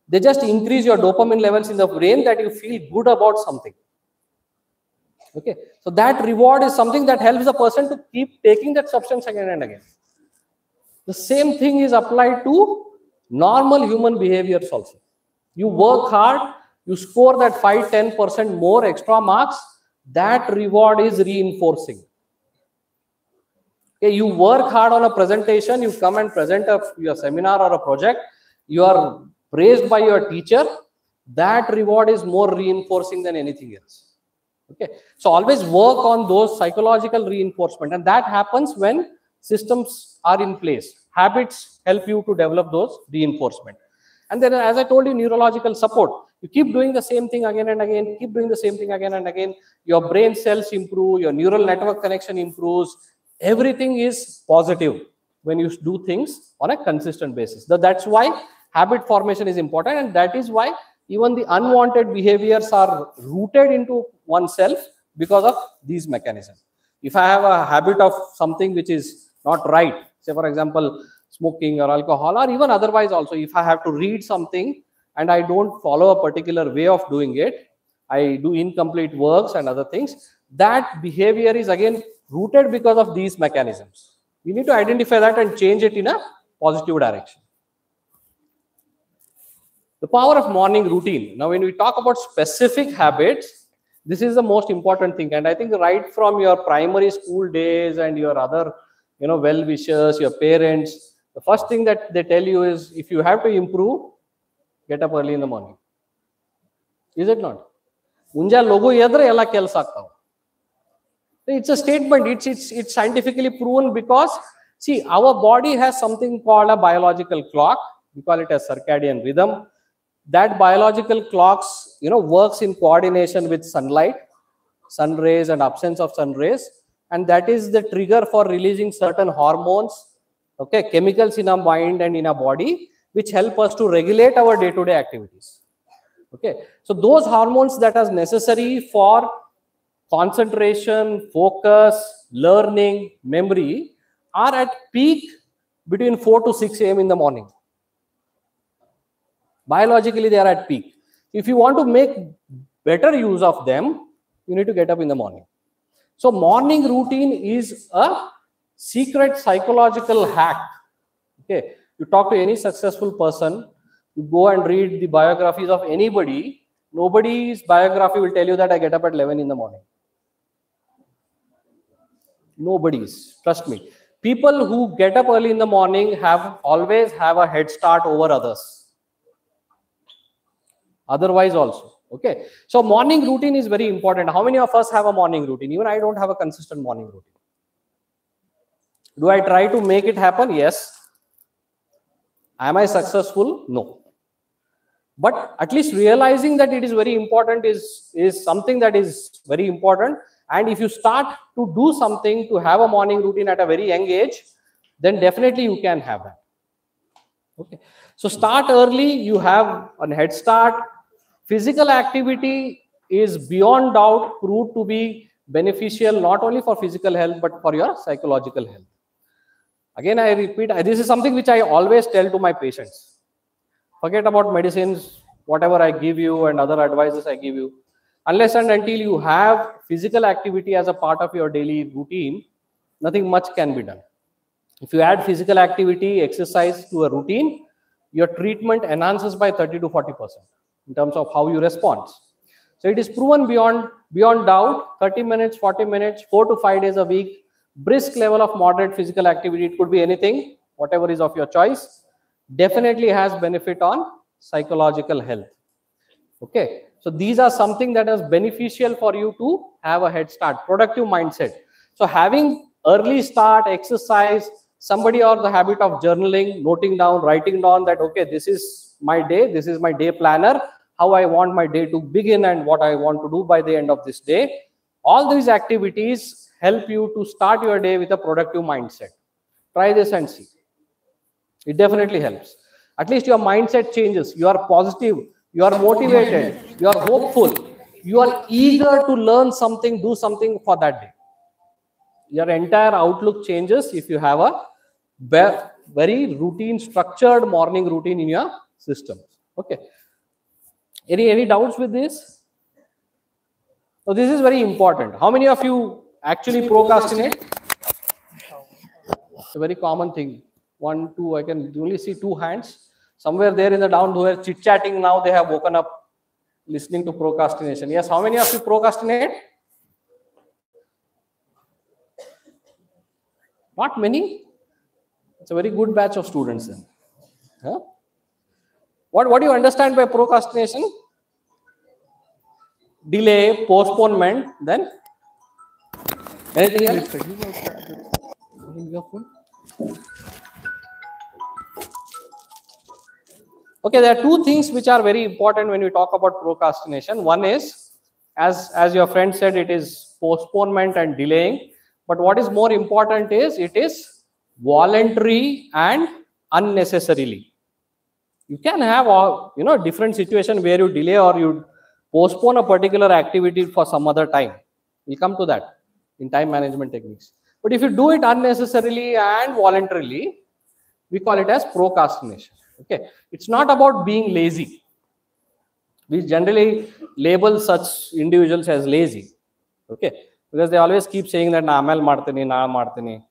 They just increase your dopamine levels in the brain, that you feel good about something. Okay, so that reward is something that helps the person to keep taking that substance again and again. The same thing is applied to normal human behaviors also. You work hard, you score that 5-10% more extra marks, that reward is reinforcing. Okay, you work hard on a presentation, you come and present your seminar or a project, you are praised by your teacher, that reward is more reinforcing than anything else. Okay, so always work on those psychological reinforcement, and that happens when systems are in place. Habits help you to develop those reinforcement. And then, as I told you, neurological support. You keep doing the same thing again and again, keep doing the same thing again and again. Your brain cells improve, your neural network connection improves. Everything is positive when you do things on a consistent basis. That's why habit formation is important, and that is why even the unwanted behaviors are rooted into oneself because of these mechanisms. If I have a habit of something which is not right, say for example, smoking or alcohol, or even otherwise also, if I have to read something and I don't follow a particular way of doing it, I do incomplete works and other things, that behavior is again rooted because of these mechanisms. We need to identify that and change it in a positive direction. The power of morning routine. Now, when we talk about specific habits, this is the most important thing. And I think right from your primary school days and your other, well-wishers, your parents, the first thing that they tell you is, if you have to improve, get up early in the morning. Is it not? Unja logo yadre ella 𝐾𝐿-𝑠. It's a statement. It's scientifically proven, because See, our body has something called a biological clock. We call it a circadian rhythm. That biological clocks, works in coordination with sunlight, sun rays and absence of sun rays. And that is the trigger for releasing certain hormones, okay, chemicals in our mind and in our body, which help us to regulate our day-to-day activities. Okay, so those hormones that are necessary for concentration, focus, learning, memory are at peak between 4 to 6 a.m. in the morning. Biologically, they are at peak. If you want to make better use of them, you need to get up in the morning. So morning routine is a secret psychological hack. Okay, you talk to any successful person, you go and read the biographies of anybody, nobody's biography will tell you that I get up at 11 in the morning. Nobody's, trust me. People who get up early in the morning always have a head start over others. Otherwise also. Okay. So morning routine is very important. How many of us have a morning routine? Even I don't have a consistent morning routine. Do I try to make it happen? Yes. Am I successful? No. But at least realizing that it is very important is something that is very important. And if you start to do something to have a morning routine at a very young age, then definitely you can have that. Okay. So start early, you have a head start. Physical activity is beyond doubt proved to be beneficial not only for physical health but for your psychological health. Again, I repeat, this is something which I always tell to my patients. Forget about medicines, whatever I give you and other advices I give you. Unless and until you have physical activity as a part of your daily routine, nothing much can be done. If you add physical activity, exercise to a routine, your treatment enhances by 30 to 40% in terms of how you respond. So it is proven beyond doubt, 30 minutes, 40 minutes, 4 to 5 days a week, brisk level of moderate physical activity, it could be anything, whatever is of your choice, definitely has benefit on psychological health. Okay, so these are something that is beneficial for you to have a head start, productive mindset. So having early start, exercise, somebody or the habit of journaling, noting down, writing down that, okay, this is my day, this is my day planner, how I want my day to begin and what I want to do by the end of this day. All these activities help you to start your day with a productive mindset. Try this and see. It definitely helps. At least your mindset changes. You are positive, you are motivated, you are hopeful, you are eager to learn something, do something for that day. Your entire outlook changes if you have a very routine, structured morning routine in your system. Okay. Any doubts with this? So this is very important. How many of you actually procrastinate? It's a very common thing. 1, 2, I can only see 2 hands. Somewhere there in the down who are chit-chatting now, they have woken up listening to procrastination. Yes, how many of you procrastinate? Not many. It's a very good batch of students then. Huh? What do you understand by procrastination? Delay, postponement, then anything else? Okay, there are 2 things which are very important when we talk about procrastination. One is, as your friend said, it is postponement and delaying. But what is more important is, it is voluntary and unnecessarily. You can have different situation where you delay or you postpone a particular activity for some other time. We'll come to that in time management techniques. But if you do it unnecessarily and voluntarily, we call it as procrastination. Okay, it's not about being lazy. We generally label such individuals as lazy. Okay, because they always keep saying that na amel martini, na martini,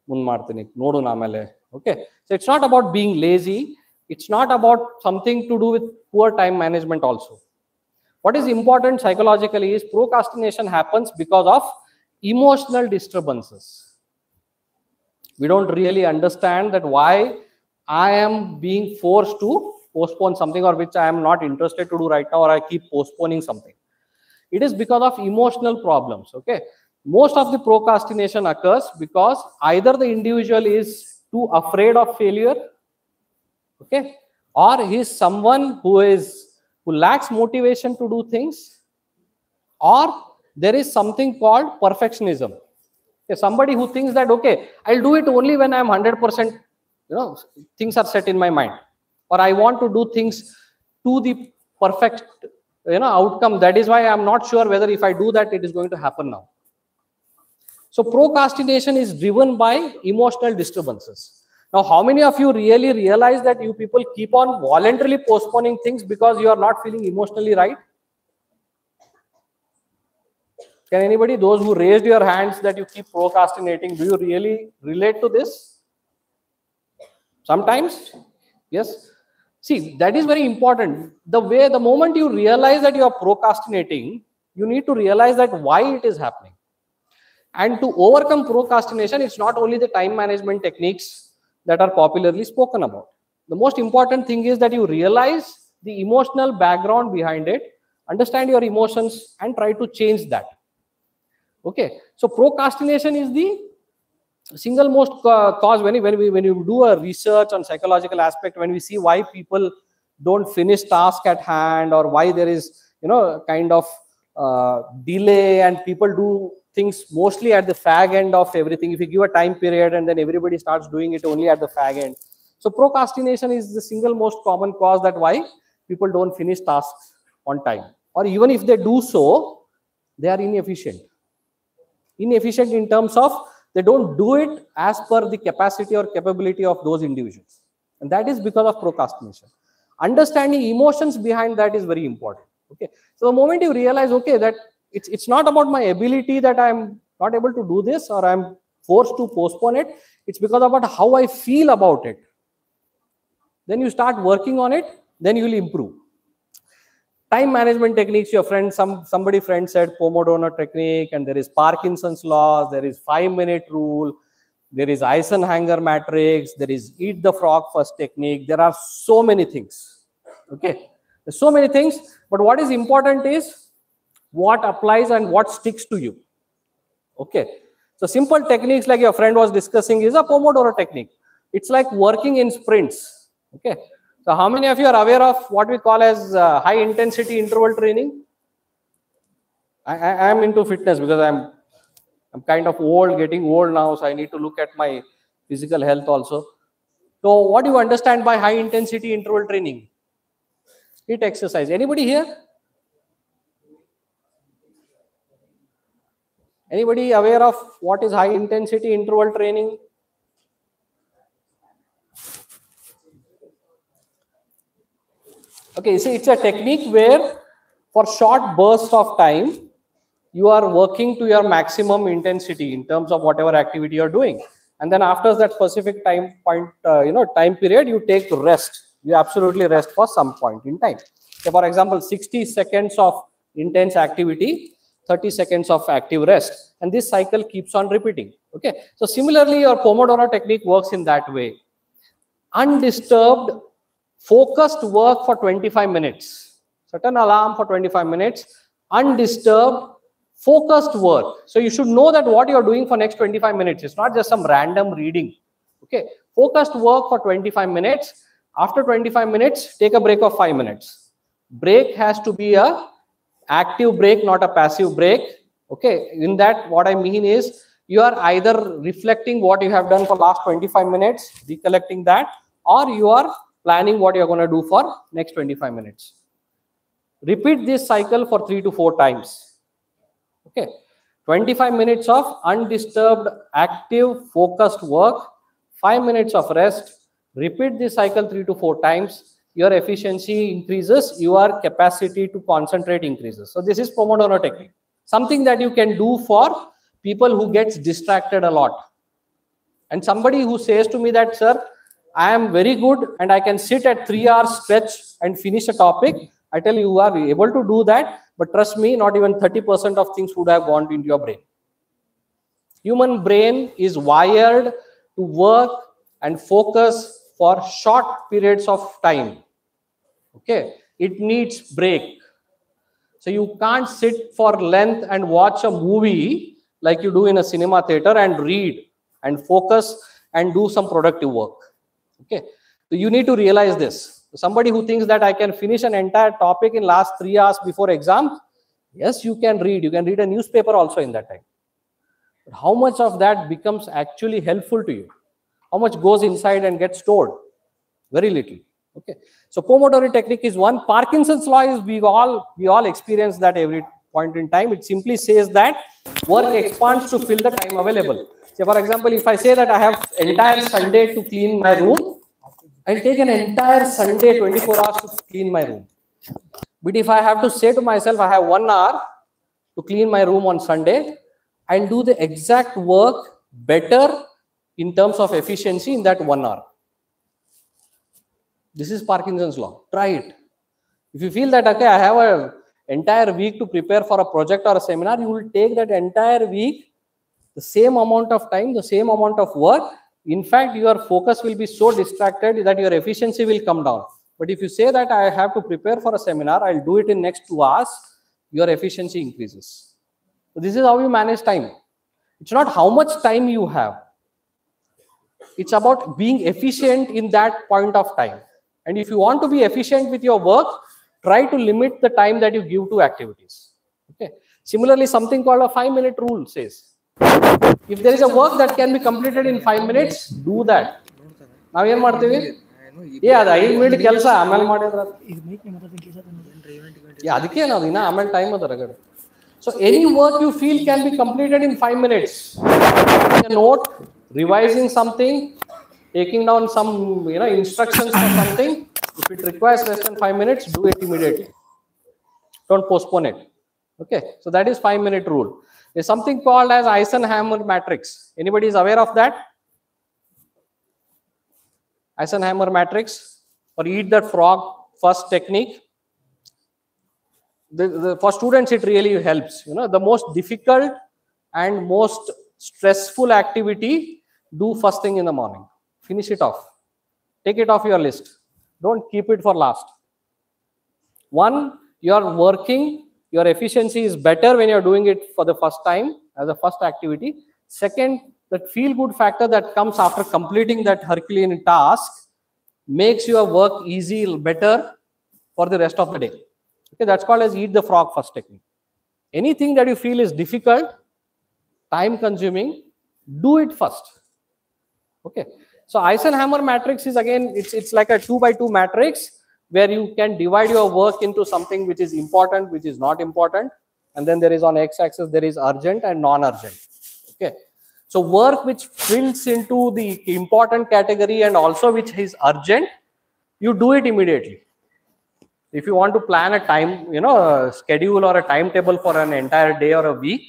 mun martini, nodu na amele. Okay, so it's not about being lazy. It's not about something to do with poor time management also. What is important psychologically is procrastination happens because of emotional disturbances. We don't really understand that why I am being forced to postpone something or which I am not interested to do right now, or I keep postponing something. It is because of emotional problems. Okay, most of the procrastination occurs because either the individual is too afraid of failure, okay, or he is someone who lacks motivation to do things, or there is something called perfectionism. Okay, somebody who thinks that, okay, I'll do it only when I'm 100%, things are set in my mind, or I want to do things to the perfect, outcome. That is why I'm not sure whether if I do that, it is going to happen now. So procrastination is driven by emotional disturbances. Now, how many of you really realize that you people keep on voluntarily postponing things because you are not feeling emotionally right? Can anybody, those who raised your hands that you keep procrastinating, do you really relate to this? Sometimes? Yes. See, that is very important. The moment you realize that you are procrastinating, you need to realize that why it is happening. And to overcome procrastination, it's not only the time management techniques that are popularly spoken about. The most important thing is that you realize the emotional background behind it, understand your emotions, and try to change that. Okay, so procrastination is the single most cause. When you do a research on psychological aspect, when we see why people don't finish task at hand, or why there is kind of delay, and people do things mostly at the fag end of everything. If you give a time period and then everybody starts doing it only at the fag end. So procrastination is the single most common cause that why people don't finish tasks on time, or even if they do so, they are inefficient. Inefficient in terms of they don't do it as per the capacity or capability of those individuals. And that is because of procrastination. Understanding emotions behind that is very important. Okay. So the moment you realize, okay, that it's not about my ability that I'm not able to do this or I'm forced to postpone it. It's because about how I feel about it. Then you start working on it, then you will improve. Time management techniques, your friend, somebody said Pomodoro technique, and there is Parkinson's laws, there is 5-minute rule, there is Eisenhower matrix, there is eat the frog first technique. There are so many things. Okay, there's so many things, but what is important is what applies and what sticks to you. Okay, so simple techniques like your friend was discussing is a Pomodoro technique. It's like working in sprints. Okay. So how many of you are aware of what we call as high intensity interval training? I am into fitness because I'm kind of old, getting old now, so I need to look at my physical health also. So what do you understand by high intensity interval training? HIIT exercise. Anybody here? Anybody aware of what is high intensity interval training? Okay, see, it's a technique where for short bursts of time, you are working to your maximum intensity in terms of whatever activity you're doing. And then after that specific time period, you take rest. You absolutely rest for some point in time. So for example, 60 seconds of intense activity, 30 seconds of active rest. And this cycle keeps on repeating. Okay, so similarly, your Pomodoro technique works in that way. Undisturbed, focused work for 25 minutes. Set an alarm for 25 minutes. Undisturbed, focused work. So you should know that what you're doing for next 25 minutes. It's not just some random reading. Okay, focused work for 25 minutes. After 25 minutes, take a break of 5 minutes. Break has to be a active break, not a passive break. Okay, in that, what I mean is you are either reflecting what you have done for last 25 minutes, recollecting that, or you are planning what you're going to do for next 25 minutes. Repeat this cycle for 3 to 4 times. Okay, 25 minutes of undisturbed, active, focused work, 5 minutes of rest. Repeat this cycle 3 to 4 times. Your efficiency increases, your capacity to concentrate increases. So this is Pomodoro technique. Something that you can do for people who gets distracted a lot. And somebody who says to me that, sir, I am very good and I can sit at 3 hours stretch and finish a topic. I tell you, you are able to do that, but trust me, not even 30% of things would have gone into your brain. Human brain is wired to work and focus for short periods of time. Okay, it needs break. So you can't sit for length and watch a movie like you do in a cinema theater and read and focus and do some productive work. Okay, so you need to realize this. Somebody who thinks that I can finish an entire topic in last 3 hours before exam, yes, you can read a newspaper also in that time. But how much of that becomes actually helpful to you? How much goes inside and gets stored? Very little. Okay, so Pomodoro technique is one. Parkinson's law is we all experience that every point in time. It simply says that work expands to fill the time available. Say for example, if I say that I have entire Sunday to clean my room, I'll take an entire Sunday 24 hours to clean my room. But if I have to say to myself, I have 1 hour to clean my room on Sunday, I'll do the exact work better in terms of efficiency in that 1 hour. This is Parkinson's law. Try it. If you feel that, okay, I have an entire week to prepare for a project or a seminar, you will take that entire week, the same amount of time, the same amount of work. In fact, your focus will be so distracted that your efficiency will come down. But if you say that I have to prepare for a seminar, I'll do it in next 2 hours, your efficiency increases. So this is how you manage time. It's not how much time you have. It's about being efficient in that point of time. And if you want to be efficient with your work, try to limit the time that you give to activities. Okay. Similarly, something called a 5-minute rule says, if there is a work that can be completed in 5 minutes, do that. Now, ಏನು ಮಾಡ್ತೀವಿ? ಅದು 5 minute ಕೆಲಸ ಆಮೇಲೆ ಮಾಡಿದ್ರೆ ಅದಕ್ಕೆ ನಾವು ಇನ್ನ ಆಮೇಲೆ ಟೈಮ್ ಅದ ರಗಡೆ. So any work you feel can be completed in 5 minutes. A note, revising something, taking down some instructions for something. If it requires less than 5 minutes, do it immediately. Don't postpone it. Okay, so that is 5-minute rule. There's something called as Eisenhower matrix. Anybody is aware of that? Eisenhower matrix or eat that frog first technique. For students, it really helps. The most difficult and most stressful activity, do first thing in the morning. Finish it off. Take it off your list. Don't keep it for last. One, you are working. Your efficiency is better when you're doing it for the first time as a first activity. Second, that feel-good factor that comes after completing that Herculean task makes your work easy, better for the rest of the day. Okay, that's called as eat the frog first technique. Anything that you feel is difficult, time-consuming, do it first. Okay, so Eisenhower matrix is again, it's like a 2x2 matrix, where you can divide your work into something which is important, which is not important, and then there is on x-axis there is urgent and non-urgent. Okay, so work which fills into the important category and also which is urgent, you do it immediately. If you want to plan a time, a schedule or a timetable for an entire day or a week,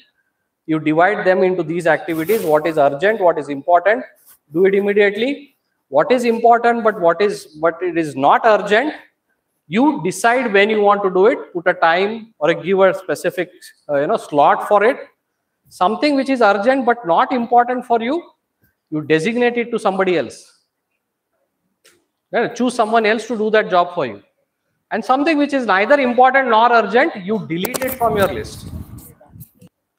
you divide them into these activities. What is urgent, what is important, do it immediately. What is important but it is not urgent, you decide when you want to do it, put a time or give a specific slot for it. Something which is urgent but not important for you, you designate it to somebody else. Choose someone else to do that job for you. And something which is neither important nor urgent, you delete it from your list.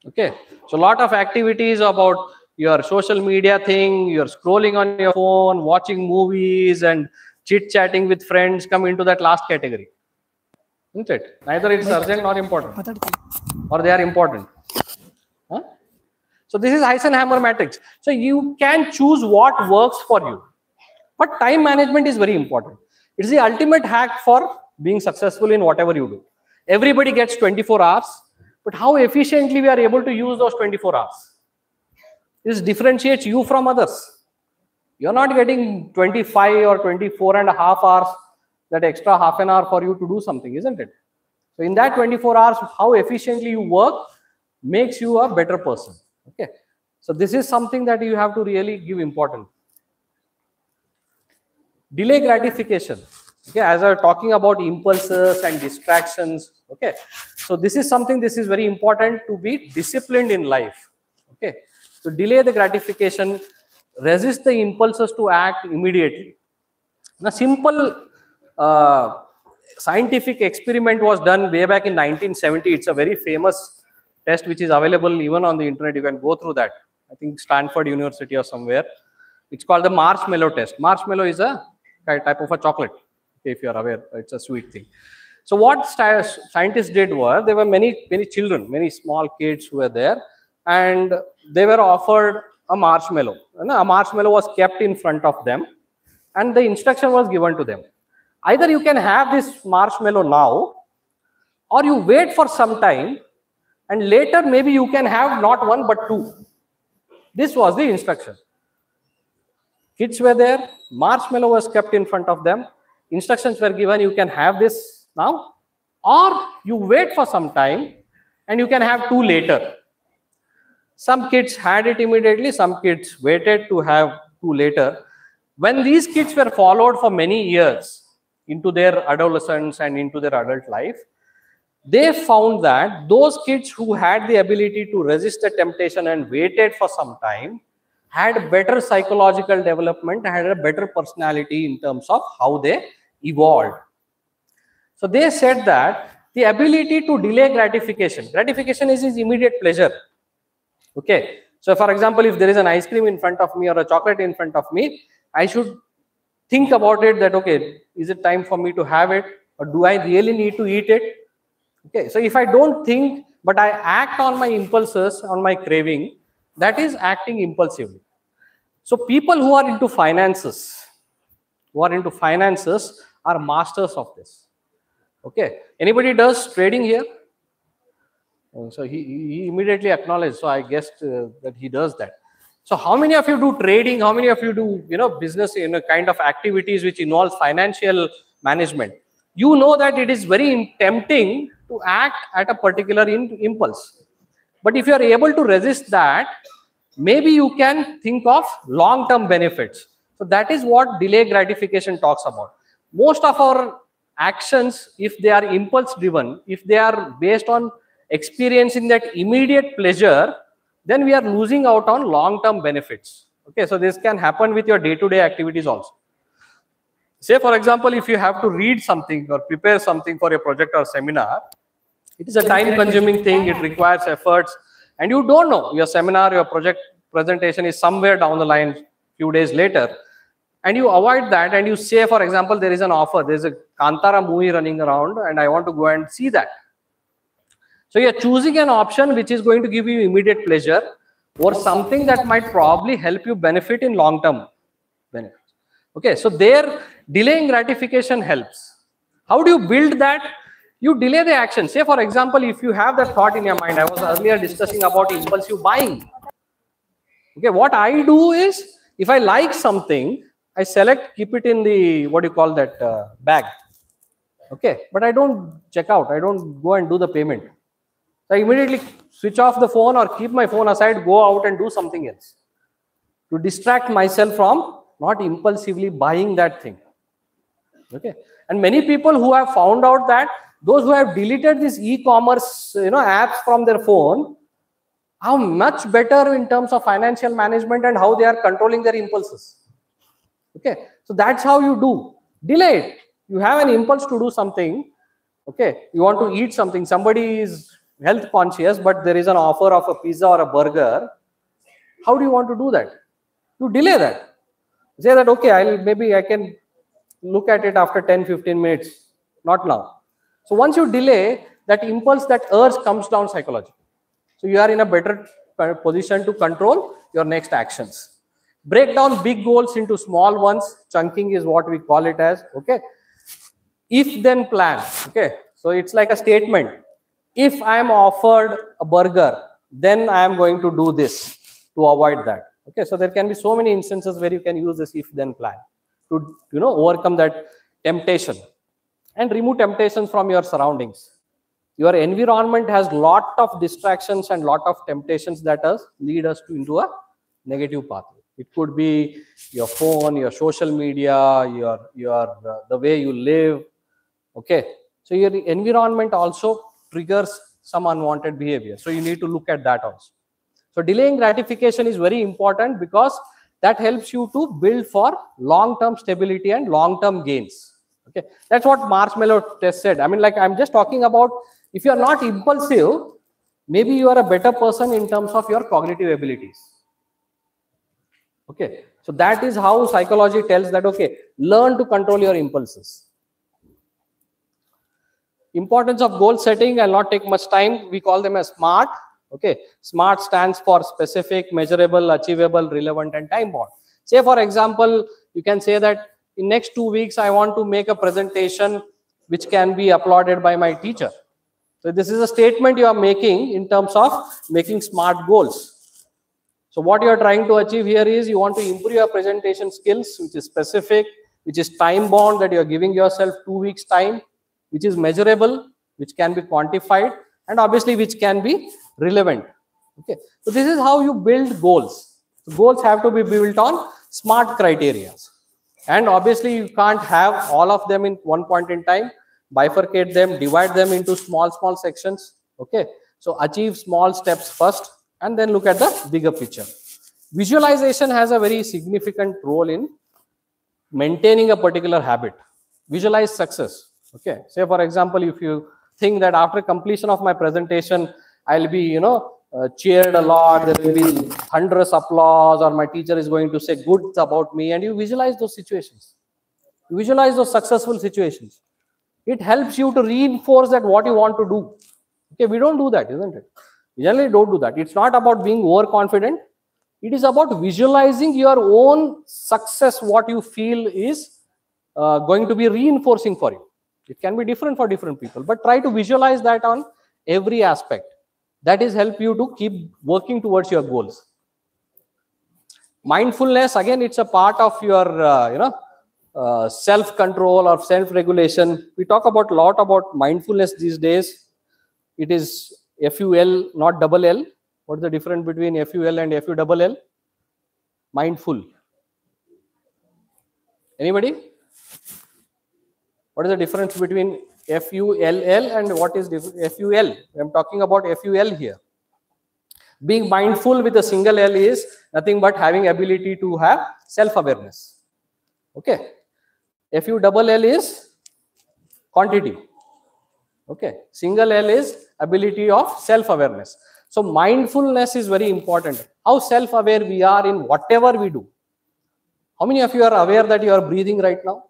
Okay, so a lot of activities about your social media thing, you're scrolling on your phone, watching movies and chit-chatting with friends come into that last category. Isn't it? Neither it's urgent nor important. Or they are important. Huh? So this is Eisenhower matrix. So you can choose what works for you. But time management is very important. It's the ultimate hack for being successful in whatever you do. Everybody gets 24 hours, but how efficiently we are able to use those 24 hours? This differentiates you from others. You're not getting 25 or 24.5 hours, that extra half an hour for you to do something, isn't it? So in that 24 hours, how efficiently you work makes you a better person. Okay. So this is something that you have to really give importance. Delay gratification. Okay, as I was talking about impulses and distractions. Okay. So this is something, this is very important to be disciplined in life. Okay. So delay the gratification, resist the impulses to act immediately. A simple scientific experiment was done way back in 1970. It's a very famous test which is available even on the internet. You can go through that. I think Stanford University or somewhere. It's called the marshmallow test. Marshmallow is a type of a chocolate, if you are aware. It's a sweet thing. So what scientists did was, there were many children, many small kids who were there, and they were offered a marshmallow. A marshmallow was kept in front of them, and the instruction was given to them. Either you can have this marshmallow now, or you wait for some time, and later maybe you can have not one but two. This was the instruction. Kids were there, marshmallow was kept in front of them, instructions were given, you can have this now, or you wait for some time and you can have two later. Some kids had it immediately, some kids waited to have two later. When these kids were followed for many years into their adolescence and into their adult life, they found that those kids who had the ability to resist the temptation and waited for some time had better psychological development, had a better personality in terms of how they evolved. So they said that the ability to delay gratification is his immediate pleasure. Okay. So for example, if there is an ice cream in front of me or a chocolate in front of me, I should think about it that, okay, is it time for me to have it, or do I really need to eat it? Okay. So if I don't think, but I act on my impulses, on my craving, that is acting impulsively. So people who are into finances, are masters of this. Okay, anybody does trading here? So he immediately acknowledged. So I guessed that he does that. So how many of you do trading? How many of you do business kind of activities which involves financial management? You know that it is very tempting to act at a particular impulse. But if you are able to resist that, maybe you can think of long-term benefits. So that is what delay gratification talks about. Most of our actions, if they are impulse driven, if they are based on experiencing that immediate pleasure, then we are losing out on long-term benefits. Okay, so this can happen with your day-to-day activities also. Say for example, if you have to read something or prepare something for a project or seminar, it is a time-consuming thing, it requires efforts, and you don't know your seminar, your project presentation is somewhere down the line, few days later. And you avoid that and you say, for example, there is an offer, there is a Kantara movie running around and I want to go and see that. So you are choosing an option which is going to give you immediate pleasure or something that might probably help you benefit in long-term benefits. Okay, so there delaying gratification helps. How do you build that? You delay the action. Say for example, if you have that thought in your mind, I was earlier discussing about impulsive buying. Okay, what I do is, if I like something, I select, keep it in the, what do you call that, bag. Okay, but I don't check out. I don't go and do the payment. So I immediately switch off the phone or keep my phone aside, go out and do something else to distract myself from not impulsively buying that thing. Okay, and many people who have found out that those who have deleted these e-commerce apps from their phone are much better in terms of financial management and how they are controlling their impulses. Okay, so that's how you do. Delay it. You have an impulse to do something. Okay, you want to eat something. Somebody is health conscious, but there is an offer of a pizza or a burger. How do you want to do that? You delay that. Say that, okay, maybe I can look at it after 10-15 minutes, not now. So once you delay, that impulse, that urge comes down psychologically. So you are in a better position to control your next actions. Break down big goals into small ones. Chunking is what we call it as. Okay. If then plan. Okay. So it's like a statement. If I am offered a burger, then I am going to do this to avoid that. Okay. So there can be so many instances where you can use this if then plan to overcome that temptation and remove temptations from your surroundings. Your environment has lot of distractions and lot of temptations that lead us into a negative pathway. It could be your phone, your social media, the way you live. Okay, so your environment also triggers some unwanted behavior. So you need to look at that also. So delaying gratification is very important because that helps you to build for long-term stability and long-term gains. Okay, that's what marshmallow test said. I mean, like I'm just talking about if you are not impulsive, Maybe you are a better person in terms of your cognitive abilities. Okay, so that is how psychology tells that, okay, learn to control your impulses. Importance of goal setting, I'll not take much time. We call them as SMART. Okay, SMART stands for specific, measurable, achievable, relevant, and time bound. Say for example, you can say that in next 2 weeks, I want to make a presentation which can be applauded by my teacher. So this is a statement you are making in terms of making SMART goals. So what you are trying to achieve here is you want to improve your presentation skills, which is specific, which is time bound, that you are giving yourself 2 weeks time, which is measurable, which can be quantified, and obviously which can be relevant. Okay, so this is how you build goals. So goals have to be built on SMART criteria, and obviously you can't have all of them in one point in time. Bifurcate them, divide them into small sections. Okay, so achieve small steps first, and then look at the bigger picture. Visualization has a very significant role in maintaining a particular habit. Visualize success. Okay, say for example, if you think that after completion of my presentation, I'll be, cheered a lot, there will be thunderous applause, or my teacher is going to say good about me, and you visualize those situations. You visualize those successful situations. It helps you to reinforce that what you want to do. Okay, we don't do that, isn't it? We generally don't do that. It's not about being overconfident. It is about visualizing your own success, what you feel is going to be reinforcing for you. It can be different for different people, but try to visualize that on every aspect. That is help you to keep working towards your goals. Mindfulness, again, it's a part of your, self-control or self-regulation. We talk about a lot about mindfulness these days. It is FUL, not double L. What is the difference between FUL and FULL? Mindful. Anybody? What is the difference between FULL and what is FUL? I'm talking about FUL here. Being mindful with a single L is nothing but having ability to have self-awareness. Okay. FULL is quantity. Okay. Single L is ability of self-awareness. So mindfulness is very important. How self-aware we are in whatever we do. How many of you are aware that you are breathing right now?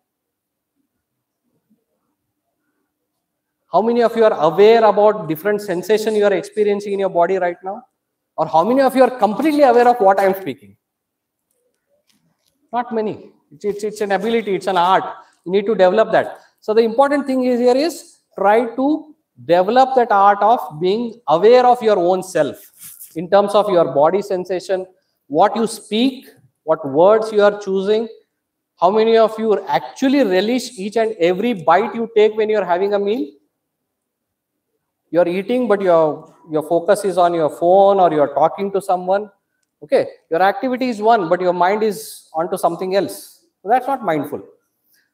How many of you are aware about different sensation you are experiencing in your body right now? Or how many of you are completely aware of what I am speaking? Not many. It's an ability, it's an art. You need to develop that. So the important thing is here is try to develop that art of being aware of your own self in terms of your body sensation, what you speak, what words you are choosing, how many of you actually relish each and every bite you take when you are having a meal. You are eating, but your focus is on your phone or you are talking to someone. Okay, your activity is one, but your mind is onto something else. So that's not mindful.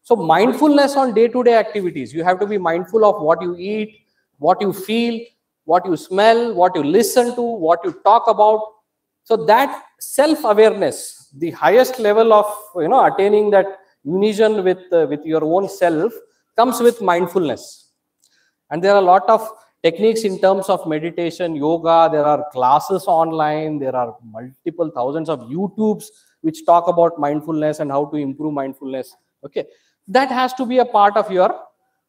So mindfulness on day-to-day activities. You have to be mindful of what you eat, what you feel, what you smell, what you listen to, what you talk about. So that self-awareness, the highest level of attaining that union with your own self, comes with mindfulness. And there are a lot of techniques in terms of meditation, yoga. There are classes online. There are multiple thousands of YouTubes which talk about mindfulness and how to improve mindfulness. Okay, that has to be a part of your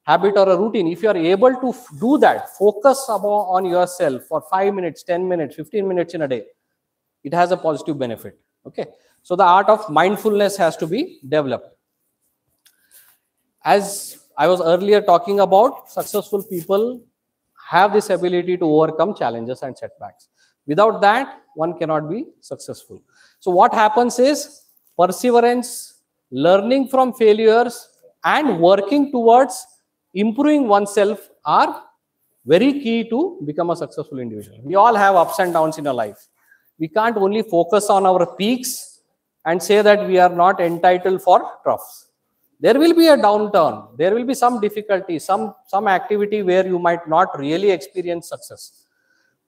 habit or a routine. If you are able to do that, focus on yourself for 5 minutes, 10 minutes, 15 minutes in a day, it has a positive benefit. Okay, so the art of mindfulness has to be developed. As I was earlier talking about, successful people have this ability to overcome challenges and setbacks. Without that, one cannot be successful. So what happens is perseverance, learning from failures, and working towards improving oneself are very key to become a successful individual. We all have ups and downs in our life. We can't only focus on our peaks and say that we are not entitled for troughs. There will be a downturn. There will be some difficulty, some activity where you might not really experience success.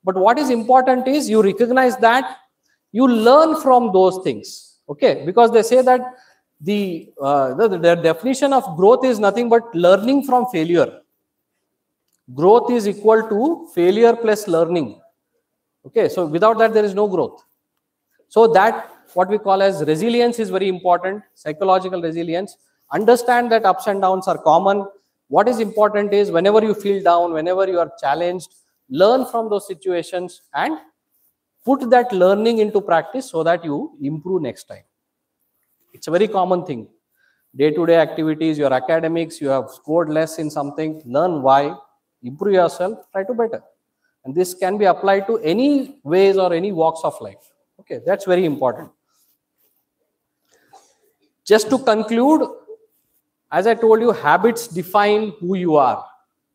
But what is important is you recognize that you learn from those things. Okay, because they say that the definition of growth is nothing but learning from failure. Growth is equal to failure plus learning. Okay, so without that there is no growth. So that what we call as resilience is very important, psychological resilience. Understand that ups and downs are common. What is important is whenever you feel down, whenever you are challenged, learn from those situations and put that learning into practice so that you improve next time. It's a very common thing. Day-to-day activities, your academics, you have scored less in something, learn why, improve yourself, try to better. And this can be applied to any ways or any walks of life. Okay, that's very important. Just to conclude, as I told you, habits define who you are,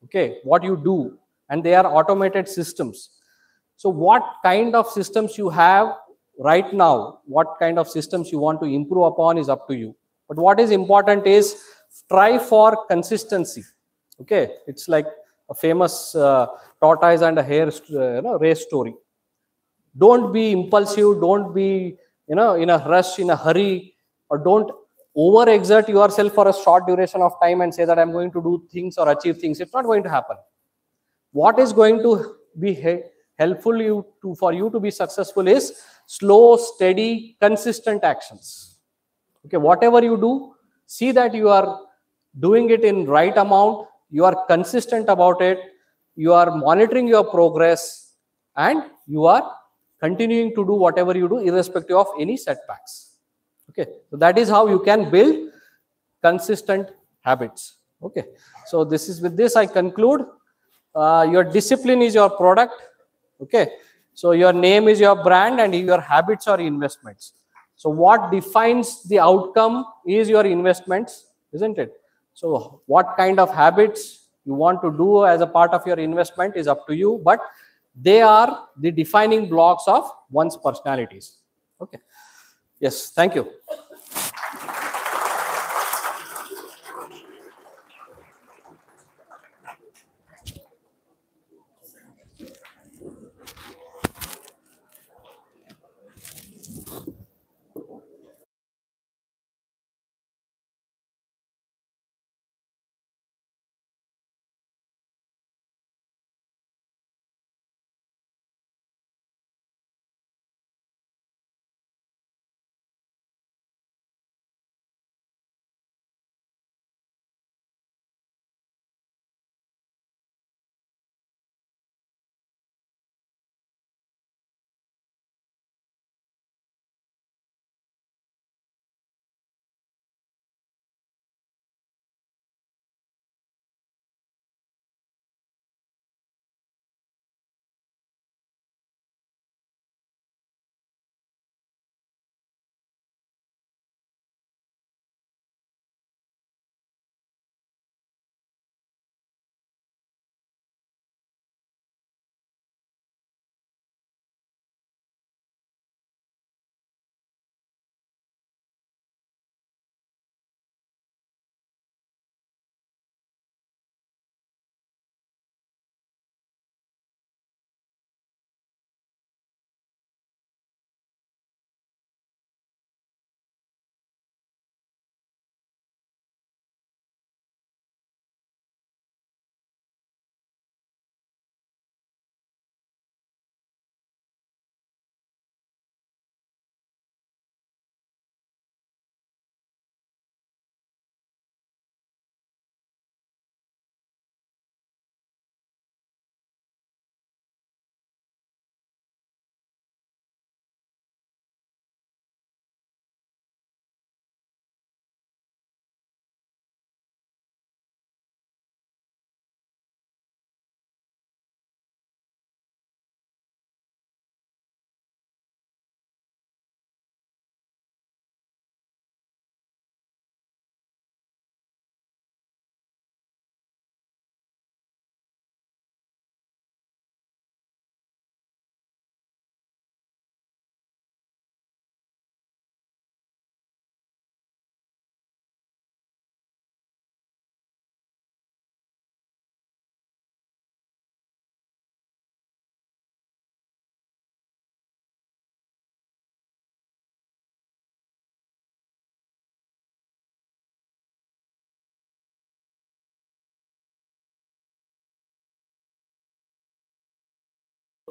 okay, what you do, and they are automated systems. So what kind of systems you have right now, what kind of systems you want to improve upon is up to you. But what is important is try for consistency. Okay, it's like a famous tortoise and a hare race story. Don't be impulsive, don't be in a rush, in a hurry, or don't overexert yourself for a short duration of time and say that I'm going to do things or achieve things. It's not going to happen. What is going to be helpful for you to be successful is slow, steady, consistent actions. Okay, whatever you do, see that you are doing it in right amount, you are consistent about it, you are monitoring your progress, and you are continuing to do whatever you do irrespective of any setbacks. Okay, so that is how you can build consistent habits. Okay, so this is with this I conclude. Your discipline is your product. Okay, so your name is your brand and your habits are investments. So what defines the outcome is your investments, isn't it? So what kind of habits you want to do as a part of your investment is up to you, but they are the defining blocks of one's personalities. Okay. Yes, thank you.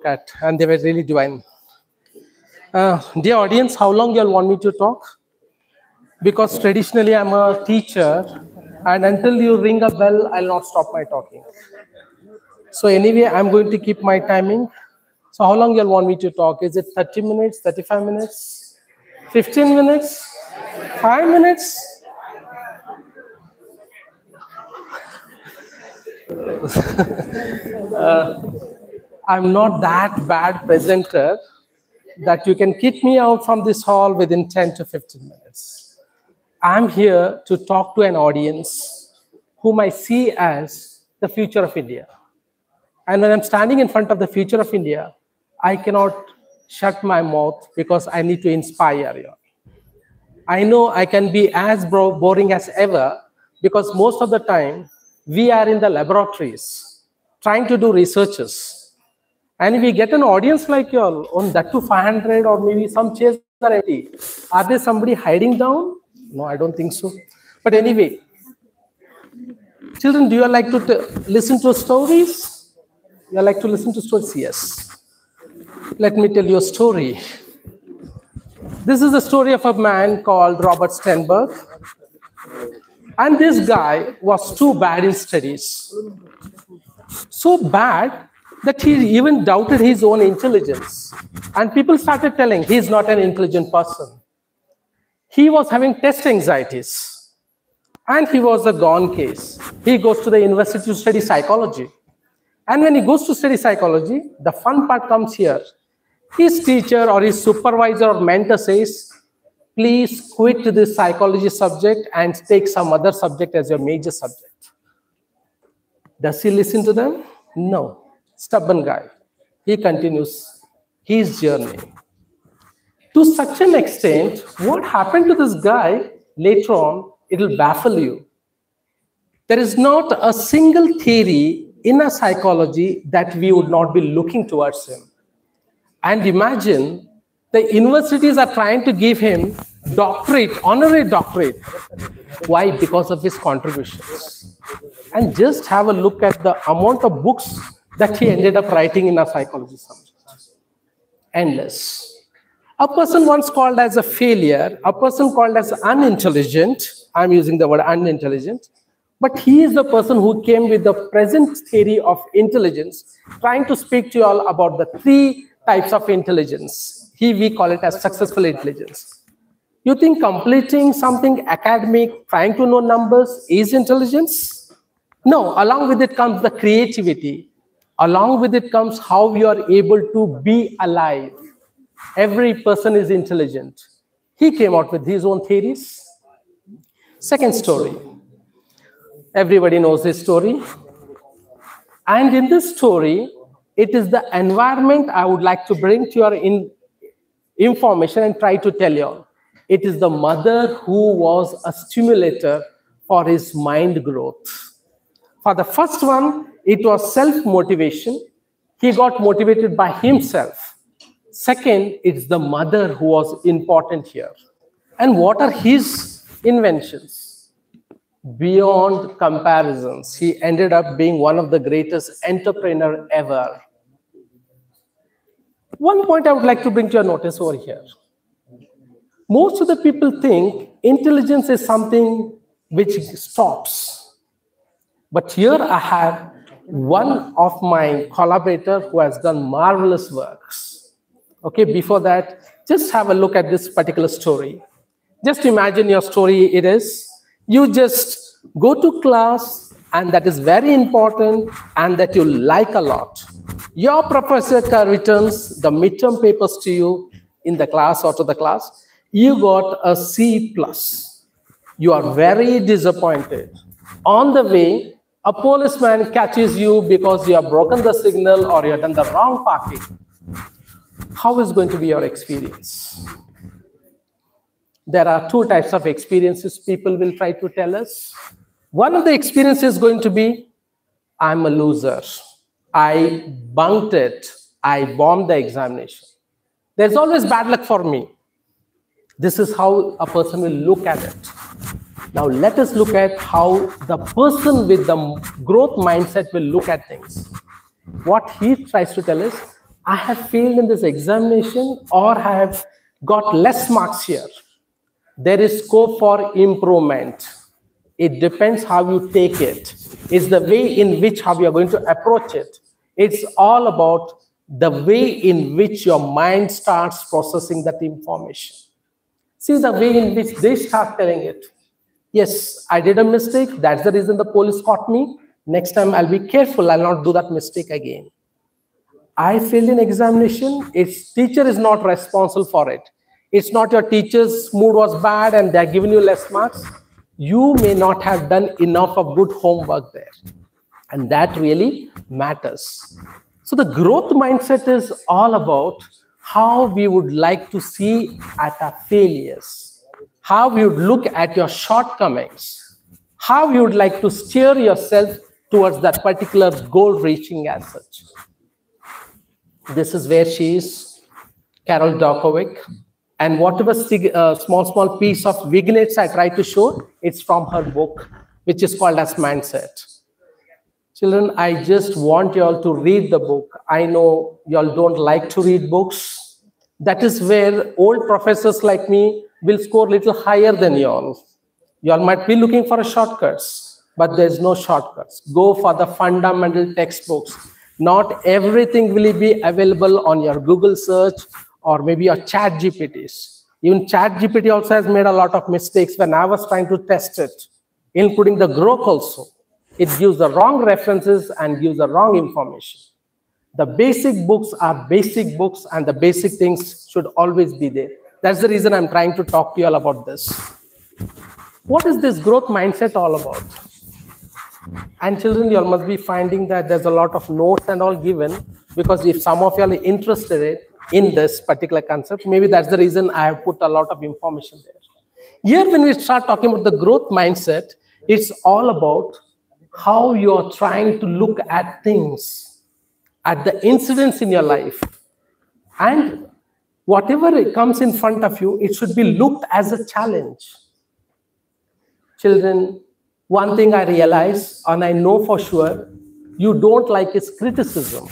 look at, and they were really divine. Dear audience, how long you all want me to talk? Because traditionally I'm a teacher, and until you ring a bell, I'll not stop my talking. So anyway, I'm going to keep my timing. So how long you all want me to talk? Is it 30 minutes, 35 minutes, 15 minutes, 5 minutes? I'm not that bad presenter that you can kick me out from this hall within 10 to 15 minutes. I'm here to talk to an audience whom I see as the future of India. And when I'm standing in front of the future of India, I cannot shut my mouth because I need to inspire you. I know I can be as boring as ever because most of the time we are in the laboratories trying to do researches. And if we get an audience like you all, on that to 500 or maybe some chairs are empty, are there somebody hiding down? No, I don't think so. But anyway, children, do you like to listen to stories? You like to listen to stories? Yes. Let me tell you a story. This is the story of a man called Robert Sternberg. And this guy was too bad in studies. So bad that he even doubted his own intelligence. And people started telling he's not an intelligent person. He was having test anxieties. And he was a gone case. He goes to the university to study psychology. And when he goes to study psychology, the fun part comes here. His teacher or his supervisor or mentor says, please quit this psychology subject and take some other subject as your major subject. Does he listen to them? No. Stubborn guy. He continues his journey. To such an extent, what happened to this guy later on, it will baffle you. There is not a single theory in a psychology that we would not be looking towards him. And imagine the universities are trying to give him doctorate, honorary doctorate. Why? Because of his contributions. And just have a look at the amount of books that he ended up writing in a psychology subject. Endless. A person once called as a failure, a person called as unintelligent, I'm using the word unintelligent, but he is the person who came with the present theory of intelligence, trying to speak to you all about the 3 types of intelligence. We call it as successful intelligence. You think completing something academic, trying to know numbers is intelligence? No, along with it comes the creativity. Along with it comes how you are able to be alive. Every person is intelligent. He came out with his own theories. Second story. Everybody knows this story. And in this story, it is the environment I would like to bring to your information and try to tell you all. It is the mother who was a stimulator for his mind growth. For the first one, it was self-motivation. He got motivated by himself. Second, it's the mother who was important here. And what are his inventions? Beyond comparisons, he ended up being one of the greatest entrepreneurs ever. One point I would like to bring to your notice over here. Most of the people think intelligence is something which stops. But here I have one of my collaborators who has done marvelous works. Okay, before that, just have a look at this particular story. Just imagine your story. It is, you just go to class, and that is very important, and that you like a lot. Your professor returns the midterm papers to you in the class or to the class. You got a C+. You are very disappointed. On the way, a policeman catches you because you have broken the signal or you have done the wrong parking. How is going to be your experience? There are 2 types of experiences people will try to tell us. One of the experiences is going to be, I'm a loser. I bunked it. I bombed the examination. There's always bad luck for me. This is how a person will look at it. Now let us look at how the person with the growth mindset will look at things. What he tries to tell is, I have failed in this examination or I have got less marks here. There is scope for improvement. It depends how you take it. It's the way in which how you are going to approach it. It's all about the way in which your mind starts processing that information. See the way in which they start telling it. Yes, I did a mistake. That's the reason the police caught me. Next time I'll be careful. I'll not do that mistake again. I failed in examination. Its teacher is not responsible for it. It's not your teacher's mood was bad and they're giving you less marks. You may not have done enough of good homework there. And that really matters. So the growth mindset is all about how we would like to see at our failures, how we would look at your shortcomings, how you would like to steer yourself towards that particular goal reaching as such. This is where she is, Carol Djokovic. And whatever small piece of vignettes I try to show, it's from her book, which is called as Mindset. Children, I just want you all to read the book. I know you all don't like to read books. That is where old professors like me will score a little higher than you all. You all might be looking for shortcuts, but there's no shortcuts. Go for the fundamental textbooks. Not everything will be available on your Google search or maybe your ChatGPTs. Even ChatGPT also has made a lot of mistakes when I was trying to test it, including the growth also. It gives the wrong references and gives the wrong information. The basic books are basic books and the basic things should always be there. That's the reason I'm trying to talk to you all about this. What is this growth mindset all about? And children, you all must be finding that there's a lot of notes and all given, because if some of you are interested in this particular concept, maybe that's the reason I have put a lot of information there. Here, when we start talking about the growth mindset, it's all about how you're trying to look at things, at the incidents in your life. And whatever it comes in front of you, it should be looked as a challenge. Children, one thing I realize, and I know for sure, you don't like is criticism.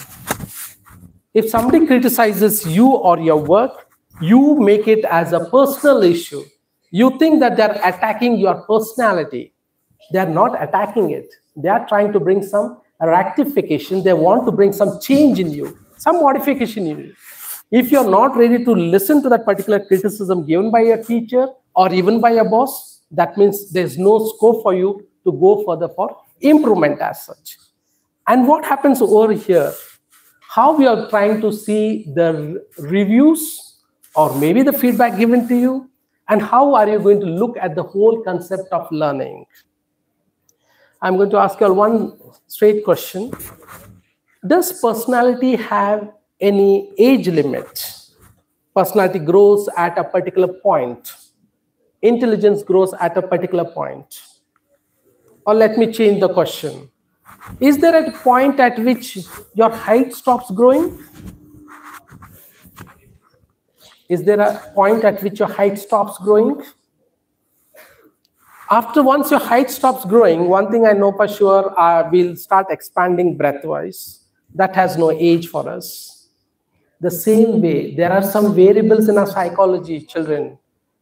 If somebody criticizes you or your work, you make it as a personal issue. You think that they're attacking your personality. They're not attacking it. They are trying to bring some rectification. They want to bring some change in you, some modification in you. If you're not ready to listen to that particular criticism given by your teacher or even by your boss, that means there's no scope for you to go further for improvement as such. And what happens over here? How we are trying to see the reviews or maybe the feedback given to you, and how are you going to look at the whole concept of learning? I'm going to ask you all one straight question. Does personality have any age limit? Personality grows at a particular point. Intelligence grows at a particular point. Or let me change the question. Is there a point at which your height stops growing? Is there a point at which your height stops growing? Once your height stops growing, one thing I know for sure, we'll start expanding breadth-wise. That has no age for us. The same way, there are some variables in our psychology, children,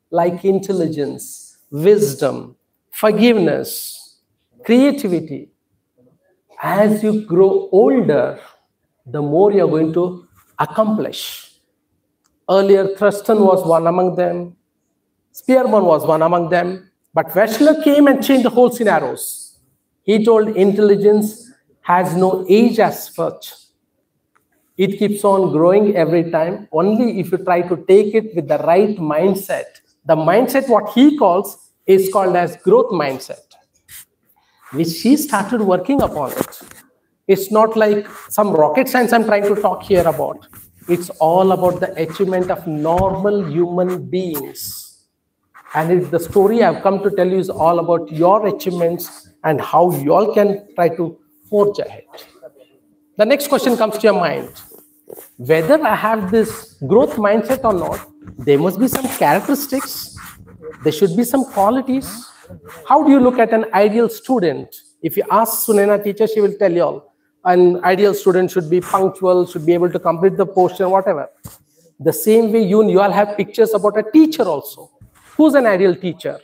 like intelligence, wisdom, forgiveness, creativity. As you grow older, the more you're going to accomplish. Earlier, Thurston was one among them. Spearman was one among them. But Wechsler came and changed the whole scenarios. He told intelligence has no age as such. It keeps on growing every time, only if you try to take it with the right mindset. The mindset, what he calls, is called as growth mindset, which she started working upon it. It's not like some rocket science I'm trying to talk here about. It's all about the achievement of normal human beings. And the story I've come to tell you is all about your achievements and how you all can try to forge ahead. The next question comes to your mind. Whether I have this growth mindset or not, there must be some characteristics. There should be some qualities. How do you look at an ideal student? If you ask Sunena teacher, she will tell you all, an ideal student should be punctual, should be able to complete the portion, whatever. The same way you all have pictures about a teacher also. Who's an ideal teacher?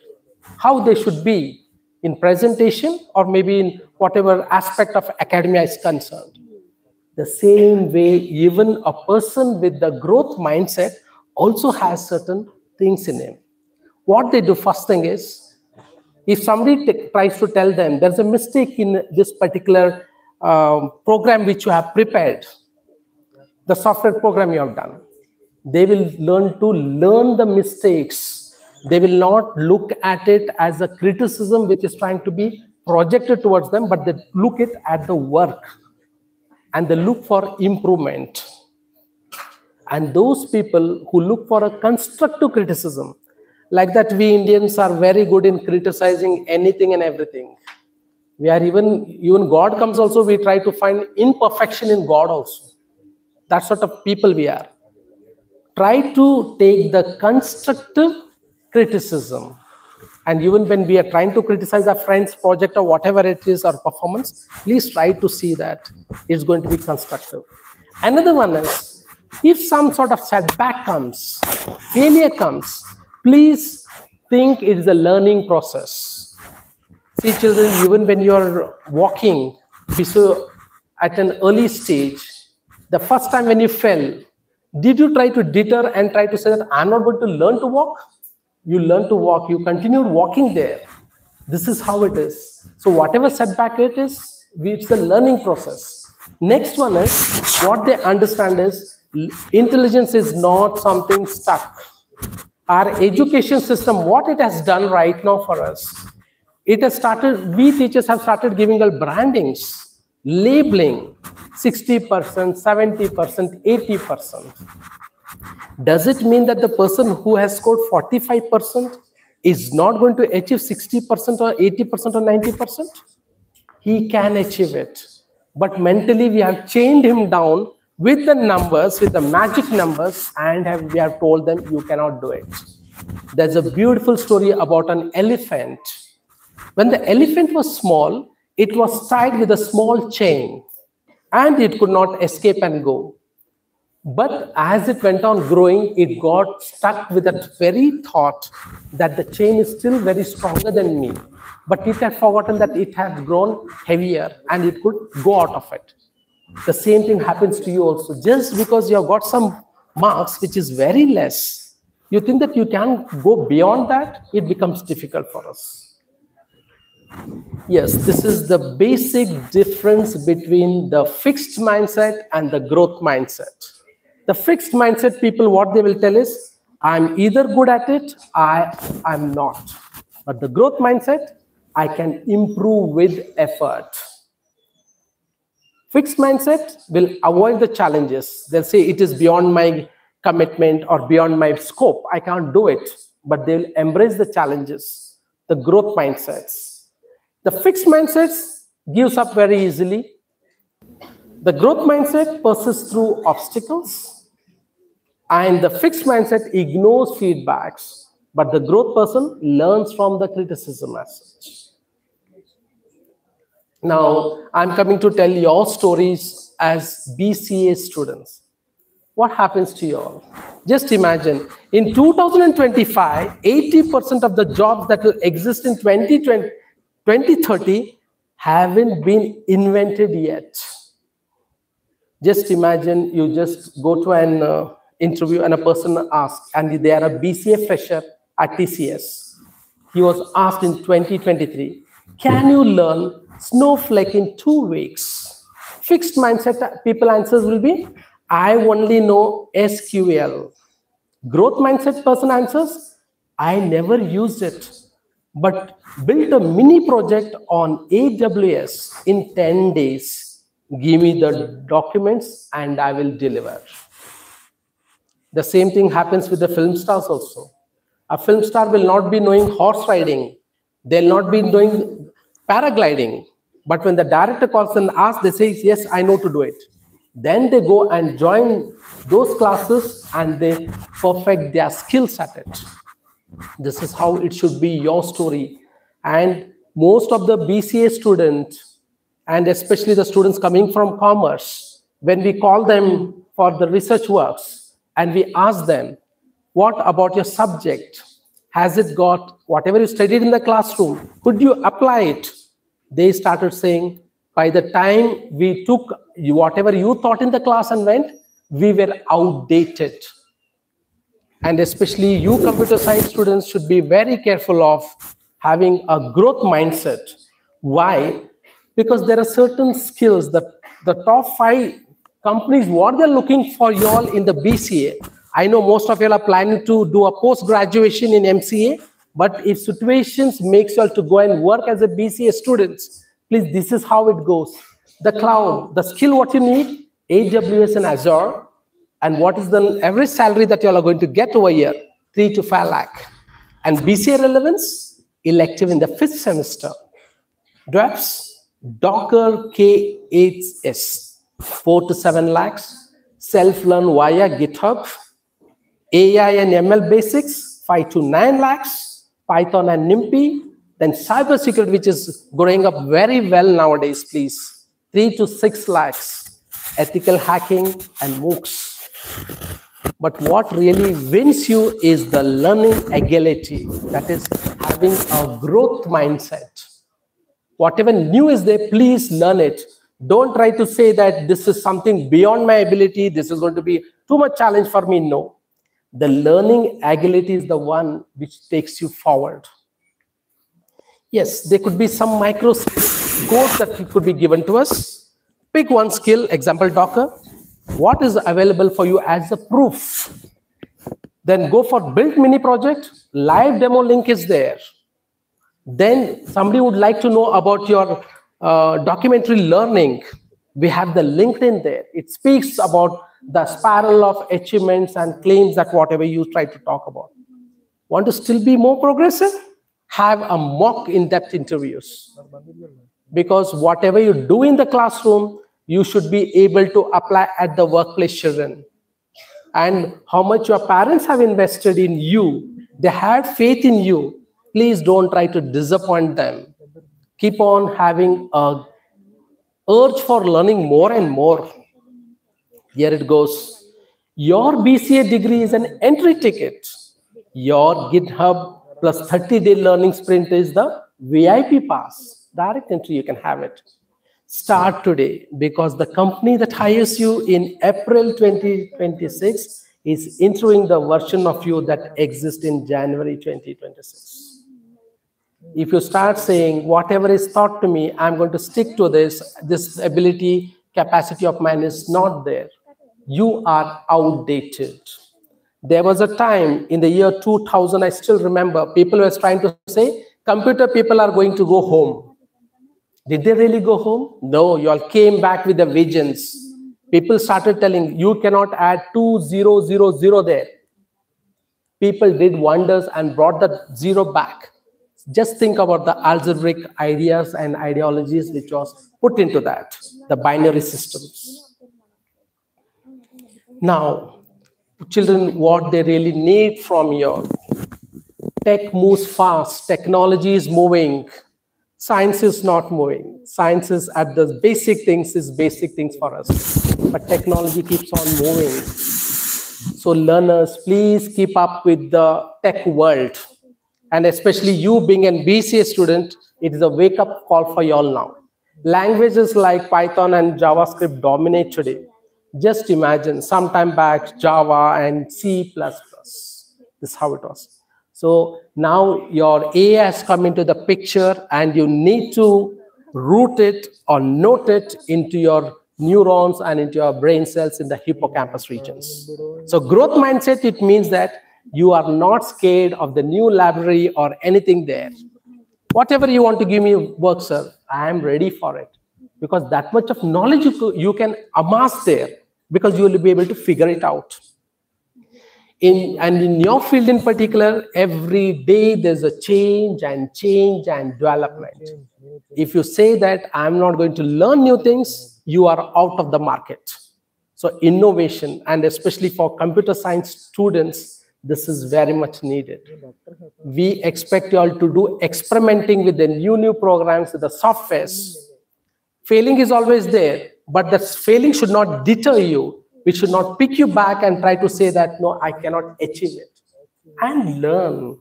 How they should be in presentation or maybe in whatever aspect of academia is concerned. The same way, even a person with the growth mindset also has certain things in him. What they do first thing is, if somebody tries to tell them there's a mistake in this particular program which you have prepared, the software program you have done, they will learn to learn the mistakes. They will not look at it as a criticism which is trying to be projected towards them, but they look it at the work and they look for improvement. And those people who look for a constructive criticism, like that, we Indians are very good in criticizing anything and everything. We are even God comes also, we try to find imperfection in God also. That sort of people we are. Try to take the constructive criticism. And even when we are trying to criticize our friend's project or whatever it is, or performance, please try to see that it's going to be constructive. Another one is, if some sort of setback comes, failure comes, please think it is a learning process. See, children, even when you are walking, so at an early stage, the first time when you fell, did you try to deter and try to say that I'm not going to learn to walk? You learn to walk, you continued walking there. This is how it is. So whatever setback it is, it's a learning process. Next one is, what they understand is, intelligence is not something stuck. Our education system, what it has done right now for us, it has started, we teachers have started giving us brandings, labeling, 60%, 70%, 80%. Does it mean that the person who has scored 45% is not going to achieve 60% or 80% or 90%? He can achieve it. But mentally we have chained him down with the numbers, with the magic numbers, and we have told them you cannot do it. There's a beautiful story about an elephant. When the elephant was small, it was tied with a small chain and it could not escape and go. But as it went on growing, it got stuck with that very thought that the chain is still very stronger than me. But it had forgotten that it had grown heavier and it could go out of it. The same thing happens to you also. Just because you have got some marks, which is very less, you think that you can go beyond that, it becomes difficult for us. Yes, this is the basic difference between the fixed mindset and the growth mindset. The fixed mindset people, what they will tell is, I'm either good at it, I'm not. But the growth mindset, I can improve with effort. Fixed mindset will avoid the challenges. They'll say it is beyond my commitment or beyond my scope. I can't do it. But they'll embrace the challenges, the growth mindsets. The fixed mindsets gives up very easily. The growth mindset persists through obstacles. And the fixed mindset ignores feedbacks. But the growth person learns from the criticism as such. Now, I'm coming to tell your stories as BCA students. What happens to you all? Just imagine, in 2025, 80% of the jobs that will exist in 2030 haven't been invented yet. Just imagine you just go to an interview and a person asks, and they are a BCA fresher at TCS. He was asked in 2023, can you learn Snowflake in 2 weeks? Fixed mindset people answers will be, I only know SQL. Growth mindset person answers, I never used it, but built a mini project on AWS in 10 days. Give me the documents and I will deliver. The same thing happens with the film stars also. A film star will not be knowing horse riding. They'll not be doing paragliding. But when the director calls and asks, they say, yes, I know to do it. Then they go and join those classes and they perfect their skills at it. This is how it should be your story. And most of the BCA students and especially the students coming from commerce, when we call them for the research works and we ask them, what about your subject? Has it got whatever you studied in the classroom? Could you apply it? They started saying, by the time we took whatever you taught in the class and went, we were outdated. And especially you computer science students should be very careful of having a growth mindset. Why? Because there are certain skills, the top 5 companies, what they're looking for y'all in the BCA. I know most of y'all are planning to do a post-graduation in MCA, but if situations makes y'all to go and work as a BCA students, please, this is how it goes. The cloud, the skill what you need, AWS and Azure, and what is the average salary that y'all are going to get over here? 3 to 5 lakh. And BCA relevance, elective in the 5th semester. DevOps, Docker K8s, 4 to 7 lakhs. Self-learn via GitHub. AI and ML basics, 5 to 9 lakhs. Python and NumPy. Then cybersecurity, which is growing up very well nowadays, please. 3 to 6 lakhs. Ethical hacking and MOOCs. But what really wins you is the learning agility, that is having a growth mindset. Whatever new is there, please learn it. Don't try to say that this is something beyond my ability, this is going to be too much challenge for me. No. The learning agility is the one which takes you forward. Yes, there could be some micro codes that could be given to us. Pick one skill, example Docker. What is available for you as a proof? Then go for build mini project. Live demo link is there. Then somebody would like to know about your documentary learning. We have the LinkedIn there. It speaks about the spiral of achievements and claims that whatever you try to talk about. Want to still be more progressive? Have a mock in-depth interviews. Because whatever you do in the classroom, you should be able to apply at the workplace, children. And how much your parents have invested in you, they had faith in you. Please don't try to disappoint them. Keep on having a urge for learning more and more. Here it goes. Your BCA degree is an entry ticket. Your GitHub plus 30-day learning sprint is the VIP pass. Direct entry, you can have it. Start today, because the company that hires you in April 2026 is introing the version of you that exists in January 2026. If you start saying, whatever is taught to me, I'm going to stick to this ability, capacity of mine is not there, you are outdated. There was a time in the year 2000, I still remember, people were trying to say, computer people are going to go home. Did they really go home? No, you all came back with the visions. People started telling, you cannot add 2000 there. People did wonders and brought the 0 back. Just think about the algebraic ideas and ideologies which was put into that, the binary systems. Now, children, what they really need from you. Tech moves fast, technology is moving. Science is not moving. Science is at the basic things for us. But technology keeps on moving. So learners, please keep up with the tech world. And especially you being an BCA student, it is a wake-up call for you all now. Languages like Python and JavaScript dominate today. Just imagine, sometime back, Java and C++. This is how it was. So now your AI has come into the picture and you need to root it or note it into your neurons and into your brain cells in the hippocampus regions. So growth mindset, it means that you are not scared of the new library or anything there. Whatever you want to give me work, sir, I am ready for it. Because that much of knowledge you can amass there, because you will be able to figure it out. In your field in particular, every day there's a change and development. If you say that I'm not going to learn new things, you are out of the market. So innovation, and especially for computer science students, this is very much needed. We expect you all to do experimenting with the new programs, with the softwares. Failing is always there, but that failing should not deter you. It should not pick you back and try to say that, no, I cannot achieve it. And learn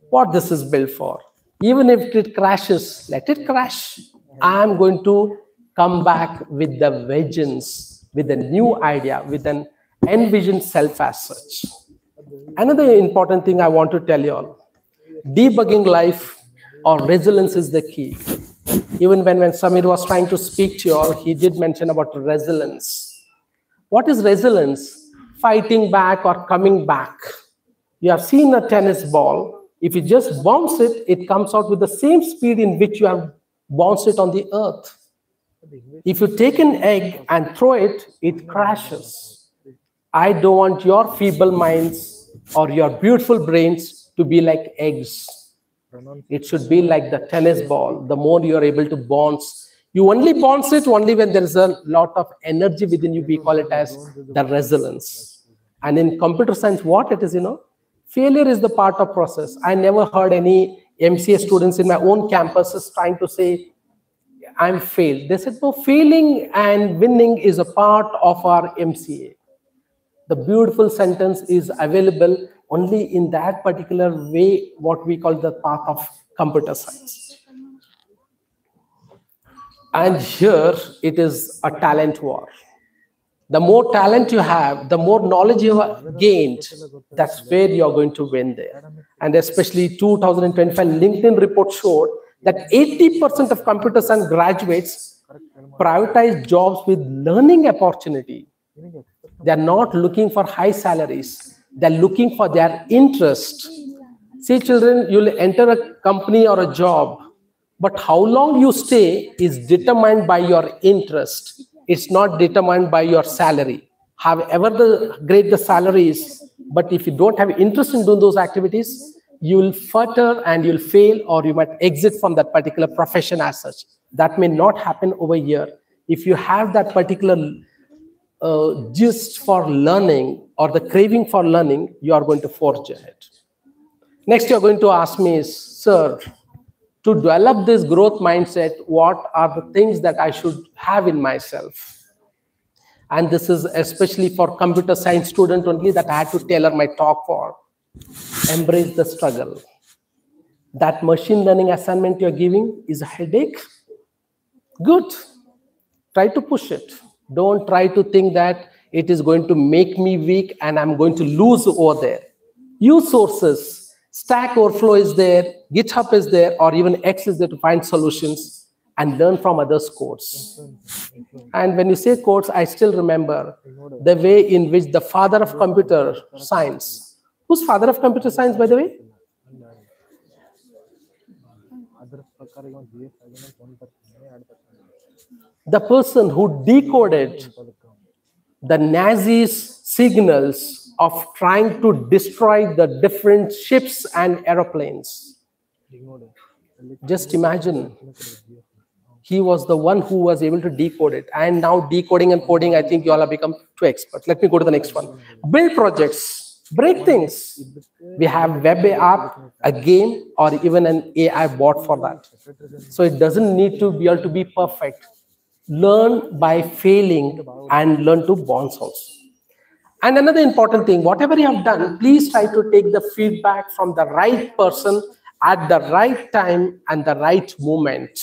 what this is built for. Even if it crashes, let it crash. I am going to come back with the vengeance, with a new idea, with an envisioned self as such. Another important thing I want to tell you all, debugging life or resilience is the key. Even when Samir was trying to speak to you all, he did mention about resilience. What is resilience? Fighting back or coming back. You have seen a tennis ball. If you just bounce it, it comes out with the same speed in which you have bounced it on the earth. If you take an egg and throw it, it crashes. I don't want your feeble minds or your beautiful brains to be like eggs. It should be like the tennis ball. The more you are able to bounce, you only bounce it only when there is a lot of energy within you. We call it as the resilience. And in computer science, what it is, failure is the part of process. I never heard any MCA students in my own campuses trying to say, I'm failed. They said, no, failing and winning is a part of our MCA. The beautiful sentence is available only in that particular way, what we call the path of computer science. And here it is a talent war. The more talent you have, the more knowledge you have gained, that's where you're going to win there. And especially 2025 LinkedIn report showed that 80% of computer science graduates prioritize jobs with learning opportunity. They're not looking for high salaries. They're looking for their interest. See, children, you'll enter a company or a job, but how long you stay is determined by your interest. It's not determined by your salary. However great the salary is, but if you don't have interest in doing those activities, you'll falter and you'll fail, or you might exit from that particular profession as such. That may not happen over here. If you have that particular gist for learning or the craving for learning, you are going to forge ahead. Next, you're going to ask me is, sir, to develop this growth mindset, what are the things that I should have in myself? And this is especially for computer science student only that I had to tailor my talk for. Embrace the struggle. That machine learning assignment you're giving is a headache. Good. Try to push it. Don't try to think that it is going to make me weak and I'm going to lose over there. Use sources. Stack Overflow is there, GitHub is there, or even X is there to find solutions and learn from others' codes. And when you say codes, I still remember the way in which the father of computer science, who's father of computer science, by the way? The person who decoded the Nazis' signals of trying to destroy the different ships and aeroplanes. Just imagine, he was the one who was able to decode it. And now decoding and coding, I think you all have become too expert. Let me go to the next one. Build projects, break things. We have web app, a game, or even an AI bot for that. So it doesn't need to be able to be perfect. Learn by failing and learn to bounce also. And another important thing, whatever you have done, please try to take the feedback from the right person at the right time and the right moment.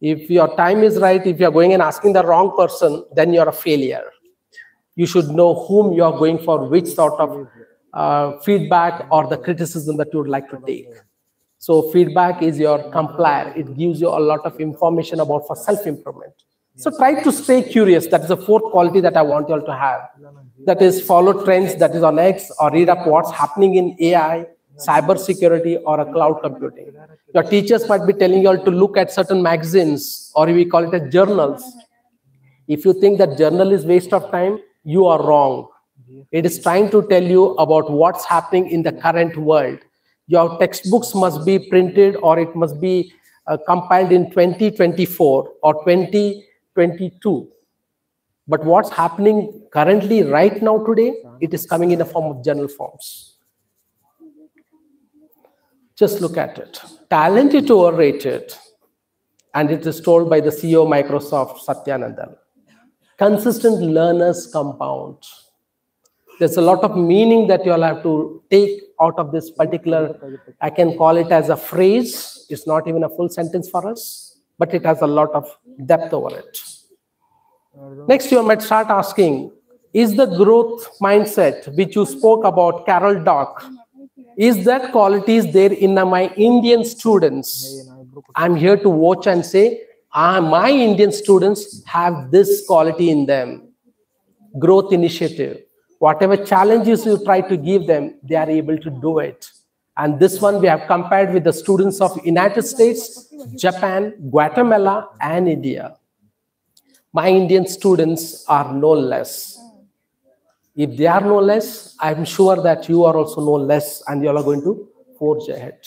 If your time is right, if you're going and asking the wrong person, then you're a failure. You should know whom you're going for, which sort of feedback or the criticism that you would like to take. So feedback is your complier. It gives you a lot of information about for self-improvement. So try to stay curious. That is the fourth quality that I want you all to have. That is follow trends that is on X, or read up what's happening in AI, cyber security, or a cloud computing. Your teachers might be telling you all to look at certain magazines, or we call it as journals. If you think that journal is waste of time, you are wrong. It is trying to tell you about what's happening in the current world. Your textbooks must be printed, or it must be compiled in 2024 or 2022. But what's happening currently right now today, it is coming in the form of journal forms. Just look at it. Talent is overrated. And it is told by the CEO of Microsoft, Satya Nadella. Consistent learners compound. There's a lot of meaning that you'll have to take out of this particular, I can call it as a phrase. It's not even a full sentence for us, but it has a lot of depth over it. Next, you might start asking, is the growth mindset which you spoke about, Carol Dweck, is that qualities there in my Indian students? I'm here to watch and say, my Indian students have this quality in them. Growth initiative. Whatever challenges you try to give them, they are able to do it. And this one we have compared with the students of United States, Japan, Guatemala, and India. My Indian students are no less. If they are no less, I'm sure that you are also no less, and you all are going to forge ahead.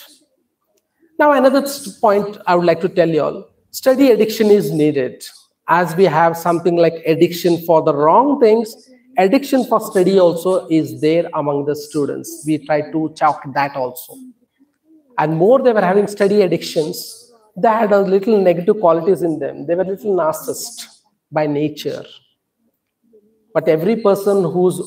Now, another point I would like to tell you all, study addiction is needed. As we have something like addiction for the wrong things, addiction for study also is there among the students. We try to chalk that also. And more they were having study addictions, they had a little negative qualities in them. They were a little narcissist by nature. But every person who's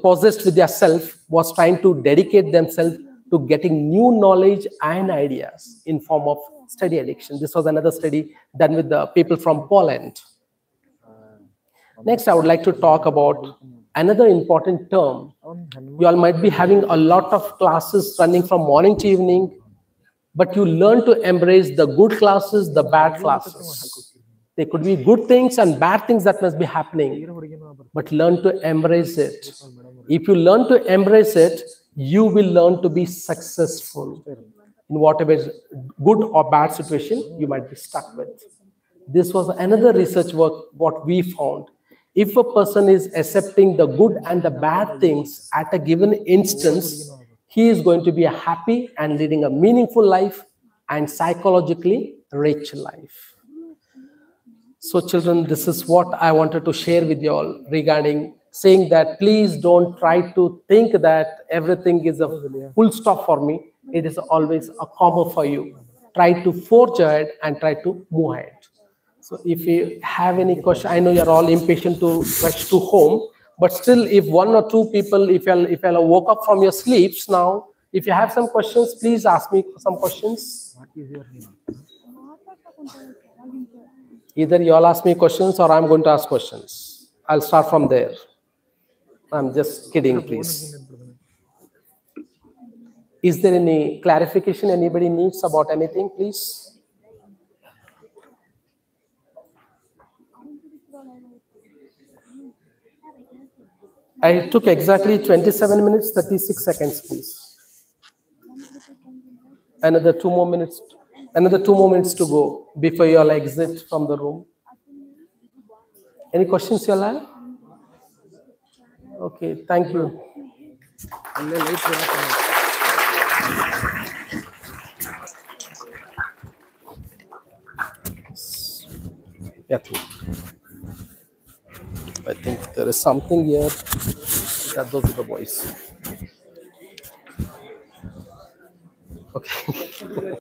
possessed with their self was trying to dedicate themselves to getting new knowledge and ideas in form of study addiction. This was another study done with the people from Poland. Next, I would like to talk about another important term. You all might be having a lot of classes running from morning to evening, but you learn to embrace the good classes, the bad classes. There could be good things and bad things that must be happening, but learn to embrace it. If you learn to embrace it, you will learn to be successful in whatever good or bad situation you might be stuck with. This was another research work, what we found. If a person is accepting the good and the bad things at a given instance, he is going to be happy and leading a meaningful life and psychologically rich life. So children, this is what I wanted to share with you all regarding saying that please don't try to think that everything is a full stop for me. It is always a comma for you. Try to forge ahead and try to move ahead. So if you have any question, I know you're all impatient to rush to home, but still if one or two people, if you woke up from your sleeps now, if you have some questions, please ask me some questions. Either you all ask me questions or I'm going to ask questions. I'll start from there. I'm just kidding, please. Is there any clarification anybody needs about anything, please? I took exactly 27 minutes, 36 seconds, please. Another 2 more minutes. Another 2 more minutes to go before you all exit from the room. Any questions you all have? Okay, thank you. Yeah, I think there is something here. Yeah, those are the boys. Okay.